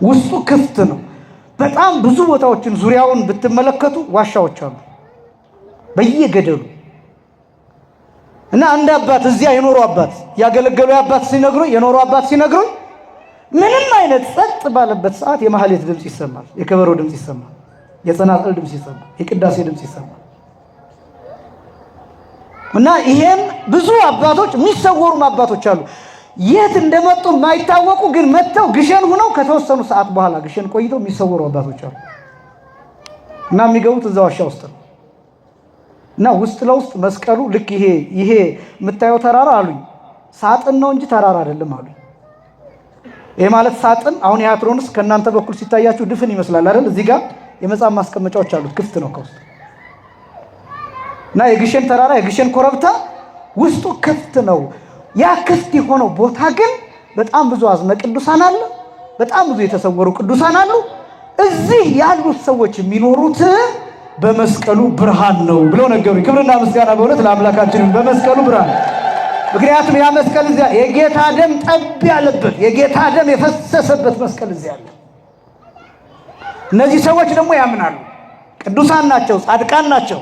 ውስጡ ክፍት ነው። በጣም ብዙ ቦታዎችን ዙሪያውን ብትመለከቱ ዋሻዎች አሉ በየገደሉ እና አንድ አባት እዚያ የኖሩ አባት ያገለገሉ አባት ሲነግሩኝ የኖሩ አባት ሲነግሩኝ ምንም አይነት ጸጥ ባለበት ሰዓት የማህሌት ድምጽ ይሰማል፣ የከበሮ ድምጽ ይሰማል፣ የጸናጽል ድምጽ ይሰማል፣ የቅዳሴ ድምጽ ይሰማል። እና ይሄን ብዙ አባቶች የሚሰወሩም አባቶች አሉ፣ የት እንደመጡ የማይታወቁ ግን መጥተው ግሸን ሆነው ከተወሰኑ ሰዓት በኋላ ግሸን ቆይተው የሚሰወሩ አባቶች አሉ። እና የሚገቡት እዛ ዋሻ ውስጥ ነው። እና ውስጥ ለውስጥ መስቀሉ ልክ ይሄ የምታየው ተራራ አሉኝ ሳጥን ነው እንጂ ተራራ አይደለም አሉኝ። ይሄ ማለት ሳጥን አሁን የአትሮንስ ከእናንተ በኩል ሲታያችሁ ድፍን ይመስላል አይደል? እዚህ ጋር የመጽሐፍ ማስቀመጫዎች አሉት፣ ክፍት ነው ከውስጥ። እና የግሸን ተራራ የግሸን ኮረብታ ውስጡ ክፍት ነው። ያ ክፍት የሆነው ቦታ ግን በጣም ብዙ አዝመ ቅዱሳን አለ፣ በጣም ብዙ የተሰወሩ ቅዱሳን አሉ። እዚህ ያሉት ሰዎች የሚኖሩት በመስቀሉ ብርሃን ነው ብለው ነገሩኝ። ክብርና ምስጋና በእውነት ለአምላካችን በመስቀሉ ብርሃን። ምክንያቱም ያ መስቀል እዚያ የጌታ ደም ጠብ ያለበት የጌታ ደም የፈሰሰበት መስቀል እዚያ አለ። እነዚህ ሰዎች ደግሞ ያምናሉ፣ ቅዱሳን ናቸው፣ ጻድቃን ናቸው።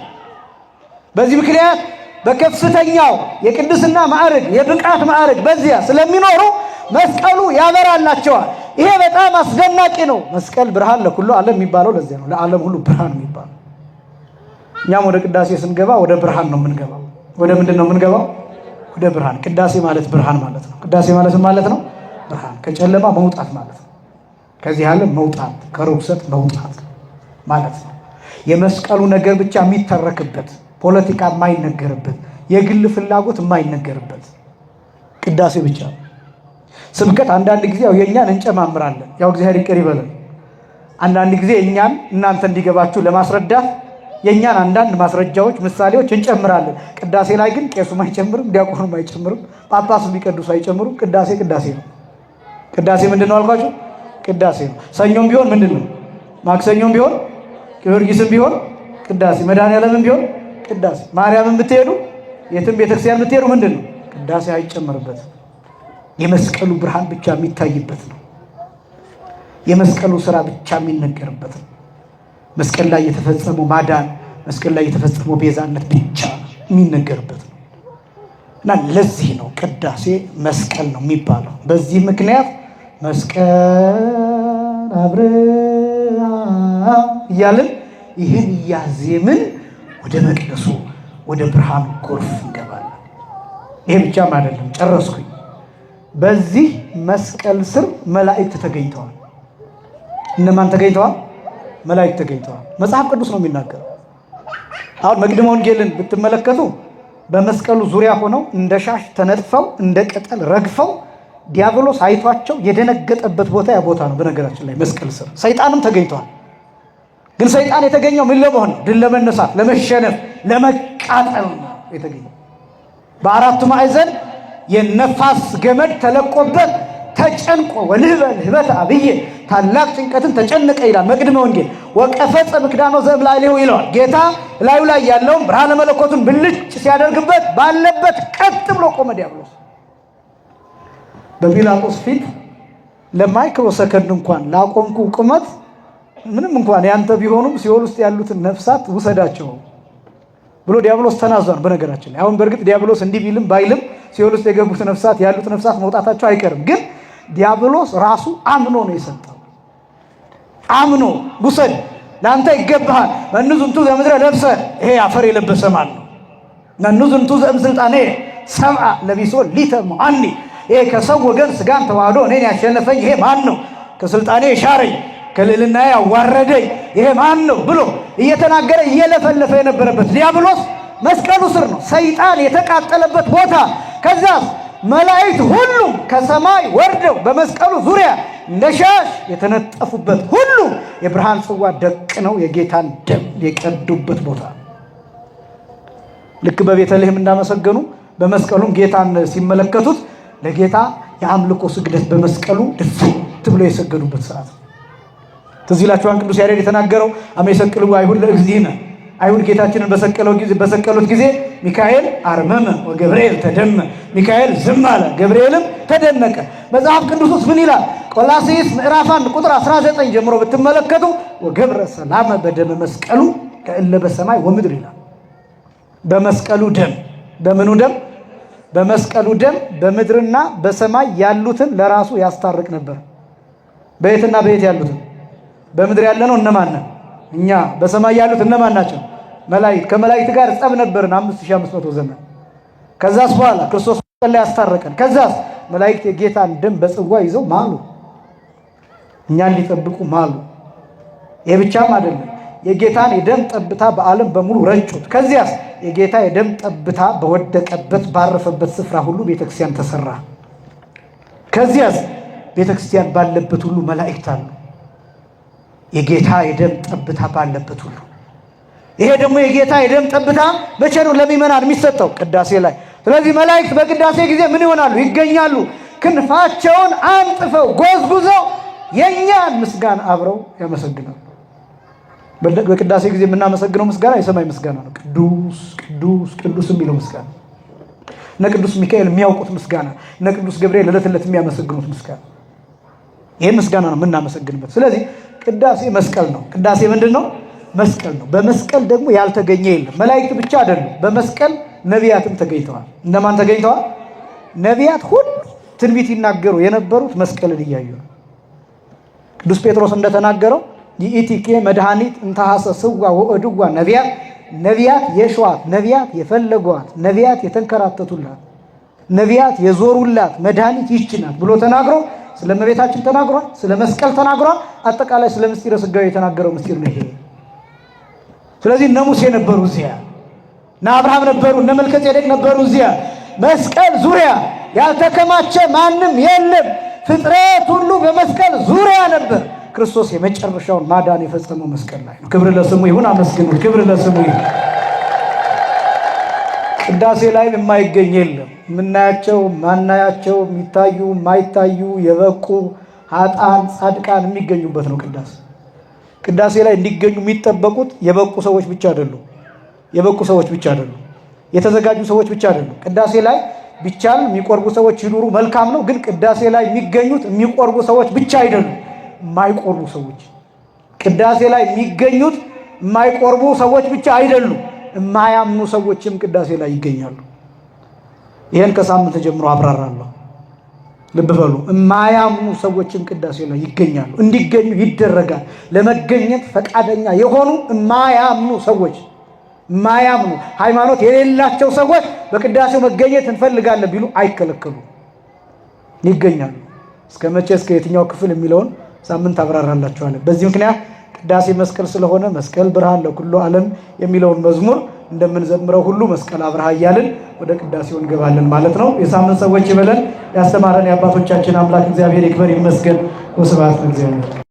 በዚህ ምክንያት በከፍተኛው የቅድስና ማዕረግ የብቃት ማዕረግ በዚያ ስለሚኖሩ መስቀሉ ያበራላቸዋል። ይሄ በጣም አስደናቂ ነው። መስቀል ብርሃን ለኩሉ ዓለም የሚባለው ለዚያ ነው፣ ለዓለም ሁሉ ብርሃን የሚባለው። እኛም ወደ ቅዳሴ ስንገባ ወደ ብርሃን ነው የምንገባው። ወደ ምንድን ነው የምንገባው? ወደ ብርሃን። ቅዳሴ ማለት ብርሃን ማለት ነው። ቅዳሴ ማለት ማለት ነው ብርሃን፣ ከጨለማ መውጣት ማለት ነው። ከዚህ ዓለም መውጣት፣ ከርኩሰት መውጣት ማለት ነው። የመስቀሉ ነገር ብቻ የሚተረክበት፣ ፖለቲካ የማይነገርበት፣ የግል ፍላጎት የማይነገርበት ቅዳሴ ብቻ። ስብከት አንዳንድ ጊዜ ያው የእኛን እንጨማምራለን፣ ያው እግዚአብሔር ይቅር ይበለን። አንዳንድ ጊዜ እኛን እናንተ እንዲገባችሁ ለማስረዳት የእኛን አንዳንድ ማስረጃዎች፣ ምሳሌዎች እንጨምራለን። ቅዳሴ ላይ ግን ቄሱም አይጨምርም፣ ዲያቆኑም አይጨምርም፣ ጳጳሱም ቢቀድሱ አይጨምሩም። ቅዳሴ ቅዳሴ ነው። ቅዳሴ ምንድን ነው አልኳቸው? ቅዳሴ ነው። ሰኞም ቢሆን ምንድን ነው? ማክሰኞም ቢሆን ጊዮርጊስም ቢሆን ቅዳሴ፣ መድኃኔዓለምም ቢሆን ቅዳሴ፣ ማርያምን ብትሄዱ የትም ቤተክርስቲያን ብትሄዱ ምንድን ነው? ቅዳሴ አይጨመርበትም። የመስቀሉ ብርሃን ብቻ የሚታይበት ነው። የመስቀሉ ስራ ብቻ የሚነገርበት ነው። መስቀል ላይ የተፈጸመው ማዳን፣ መስቀል ላይ የተፈጸመው ቤዛነት ብቻ የሚነገርበት ነው እና ለዚህ ነው ቅዳሴ መስቀል ነው የሚባለው። በዚህ ምክንያት መስቀል አብርሃ እያልን ይህን እያዜምን ወደ መቅደሱ ወደ ብርሃኑ ጎርፍ እንገባለን። ይሄ ብቻም አይደለም፣ ጨረስኩኝ። በዚህ መስቀል ስር መላእክት ተገኝተዋል። እነማን ተገኝተዋል? መላእክት ተገኝተዋል። መጽሐፍ ቅዱስ ነው የሚናገረው። አሁን መቅድመ ወንጌልን ብትመለከቱ በመስቀሉ ዙሪያ ሆነው እንደ ሻሽ ተነጥፈው እንደ ቅጠል ረግፈው ዲያብሎስ አይቷቸው የደነገጠበት ቦታ ያ ቦታ ነው። በነገራችን ላይ መስቀል ስር ሰይጣንም ተገኝተዋል። ግን ሰይጣን የተገኘው ምን ለመሆን ነው? ድል ለመነሳት፣ ለመሸነፍ፣ ለመቃጠል ነው የተገኘው። በአራቱ ማዕዘን የነፋስ ገመድ ተለቆበት ተጨንቆ ወልህበ ልህበተ አብዬ ታላቅ ጭንቀትን ተጨነቀ ይላል መቅድመ ወንጌል። ወቀፈጸ ምክዳኖ ዘእምላዕሌሁ ይለዋል። ጌታ ላዩ ላይ ያለውን ብርሃነ መለኮቱን ብልጭ ሲያደርግበት ባለበት ቀጥ ብሎ ቆመ ዲያብሎስ። በጲላጦስ ፊት ለማይክሮ ሰከንድ እንኳን ላቆምኩ ቁመት ምንም እንኳን ያንተ ቢሆኑም ሲኦል ውስጥ ያሉትን ነፍሳት ውሰዳቸው ብሎ ዲያብሎስ ተናዟል። በነገራችን ላይ አሁን በእርግጥ ዲያብሎስ እንዲህ ቢልም ባይልም ሲኦል ውስጥ የገቡት ነፍሳት ያሉት ነፍሳት መውጣታቸው አይቀርም። ግን ዲያብሎስ ራሱ አምኖ ነው የሰጠው። አምኖ ውሰድ፣ ለአንተ ይገባሃል። መኑ ዝንቱ ዘምድረ ለብሰ፣ ይሄ አፈር የለበሰ ማን ነው? መኑ ዝንቱ ዘእምስልጣኔ ሰምዐ ለቢሶ ሊተምዐኒ፣ ይሄ ከሰው ወገን ስጋን ተዋህዶ እኔን ያሸነፈኝ ይሄ ማን ነው? ከስልጣኔ የሻረኝ ከልዕልና ያዋረደኝ ይሄ ማን ነው ብሎ እየተናገረ እየለፈለፈ የነበረበት ዲያብሎስ መስቀሉ ስር ነው፣ ሰይጣን የተቃጠለበት ቦታ። ከዛ መላእክት ሁሉም ከሰማይ ወርደው በመስቀሉ ዙሪያ እንደ ሻሽ የተነጠፉበት ሁሉ የብርሃን ጽዋ ደቅነው የጌታን ደም የቀዱበት ቦታ። ልክ በቤተልሔም እንዳመሰገኑ በመስቀሉም ጌታን ሲመለከቱት ለጌታ የአምልኮ ስግደት በመስቀሉ ድፍት ብሎ የሰገዱበት ሰዓት። ትዝ ይላችኋል ቅዱስ ያሬድ የተናገረው አመ ይሰቅልዎ አይሁድ ለእግዚእነ፣ አይሁድ ጌታችንን በሰቀሉት ጊዜ ሚካኤል አርመመ ወገብርኤል ተደመ፣ ሚካኤል ዝም አለ፣ ገብርኤልም ተደነቀ። መጽሐፍ ቅዱስ ውስጥ ምን ይላል? ቆላስይስ ምዕራፍ 1 ቁጥር 19 ጀምሮ ብትመለከቱ ወገብረ ሰላመ በደመ መስቀሉ ከእለ በሰማይ ወምድር ይላል። በመስቀሉ ደም፣ በምኑ ደም? በመስቀሉ ደም በምድርና በሰማይ ያሉትን ለራሱ ያስታርቅ ነበር። በየትና በየት ያሉትን? በምድር ያለነው እነማን ነን? እኛ። በሰማይ ያሉት እነማን ናቸው? መላእክት። ከመላእክት ጋር ጸብ ነበርን 5500 ዘመን። ከዛስ በኋላ ክርስቶስ መስቀል ላይ ያስታረቀን። ከዛስ መላእክት የጌታን ደም በጽዋ ይዘው ማሉ፣ እኛን ሊጠብቁ ማሉ። ይሄ ብቻም አይደለም፣ የጌታን የደም ጠብታ በዓለም በሙሉ ረጩት። ከዚያስ የጌታ የደም ጠብታ በወደቀበት ባረፈበት ስፍራ ሁሉ ቤተክርስቲያን ተሰራ። ከዚያስ ቤተክርስቲያን ባለበት ሁሉ መላእክት አሉ። የጌታ የደም ጠብታ ባለበት ሁሉ። ይሄ ደግሞ የጌታ የደም ጠብታ መቼ ነው ለሚመናን የሚሰጠው? ቅዳሴ ላይ። ስለዚህ መላእክት በቅዳሴ ጊዜ ምን ይሆናሉ? ይገኛሉ። ክንፋቸውን አንጥፈው ጎዝጉዘው የእኛን ምስጋና አብረው ያመሰግናሉ። በቅዳሴ ጊዜ የምናመሰግነው ምስጋና የሰማይ ምስጋና ነው። ቅዱስ ቅዱስ ቅዱስ የሚለው ምስጋና፣ እነ ቅዱስ ሚካኤል የሚያውቁት ምስጋና፣ እነ ቅዱስ ገብርኤል ዕለት ዕለት የሚያመሰግኑት ምስጋና፣ ይህ ምስጋና ነው የምናመሰግንበት። ስለዚህ ቅዳሴ መስቀል ነው። ቅዳሴ ምንድን ነው? መስቀል ነው። በመስቀል ደግሞ ያልተገኘ የለም። መላእክት ብቻ አይደሉም፣ በመስቀል ነቢያትም ተገኝተዋል። እነማን ተገኝተዋል? ነቢያት ሁሉ ትንቢት ይናገሩ የነበሩት መስቀልን እያዩ ነው። ቅዱስ ጴጥሮስ እንደተናገረው ይእቲኬ መድኃኒት እንተ ሐሰስዋ ወእድዋ ነቢያት፣ ነቢያት የሸዋት፣ ነቢያት የፈለጓት፣ ነቢያት የተንከራተቱላት፣ ነቢያት የዞሩላት መድኃኒት ይህች ናት ብሎ ተናግሮ ስለ እመቤታችን ተናግሯል። ስለ መስቀል ተናግሯል። አጠቃላይ ስለ ምስጢረ ሥጋዌ የተናገረው ምስጢር ነው ይሄ። ስለዚህ እነ ሙሴ ነበሩ እዚያ፣ እነ አብርሃም ነበሩ፣ እነ መልከጼዴቅ ነበሩ እዚያ። መስቀል ዙሪያ ያልተከማቸ ማንም የለም። ፍጥረት ሁሉ በመስቀል ዙሪያ ነበር። ክርስቶስ የመጨረሻውን ማዳን የፈጸመው መስቀል ላይ ነው። ክብር ለስሙ ይሁን። አመስግኑት። ክብር ለስሙ ይሁን። ቅዳሴ ላይ የማይገኝ የለም። የምናያቸው ማናያቸው፣ የሚታዩ የማይታዩ፣ የበቁ ኃጥአን ጻድቃን የሚገኙበት ነው ቅዳሴ። ቅዳሴ ላይ እንዲገኙ የሚጠበቁት የበቁ ሰዎች ብቻ አይደሉም። የበቁ ሰዎች ብቻ አይደሉም። የተዘጋጁ ሰዎች ብቻ አይደሉም። ቅዳሴ ላይ ቢቻል የሚቆርቡ ሰዎች ይኑሩ፣ መልካም ነው። ግን ቅዳሴ ላይ የሚገኙት የሚቆርቡ ሰዎች ብቻ አይደሉም፣ የማይቆርቡ ሰዎች። ቅዳሴ ላይ የሚገኙት የማይቆርቡ ሰዎች ብቻ አይደሉም፣ የማያምኑ ሰዎችም ቅዳሴ ላይ ይገኛሉ። ይሄን ከሳምንት ጀምሮ አብራራለሁ። ልብ በሉ። የማያምኑ ሰዎችም ቅዳሴ ላይ ይገኛሉ፣ እንዲገኙ ይደረጋል። ለመገኘት ፈቃደኛ የሆኑ የማያምኑ ሰዎች፣ የማያምኑ ሃይማኖት የሌላቸው ሰዎች በቅዳሴው መገኘት እንፈልጋለን ቢሉ አይከለከሉም፣ ይገኛሉ። እስከ መቼ እስከ የትኛው ክፍል የሚለውን ሳምንት አብራራላችኋለሁ። በዚህ ምክንያት ቅዳሴ መስቀል ስለሆነ መስቀል ብርሃን ለኩሉ ዓለም የሚለውን መዝሙር እንደምንዘምረው ሁሉ መስቀል አብርሃ እያልን ወደ ቅዳሴው እንገባለን ማለት ነው። የሳምንት ሰዎች ይበለን። ያስተማረን የአባቶቻችን አምላክ እግዚአብሔር ይክበር ይመስገን። ወስብሐት ለእግዚአብሔር።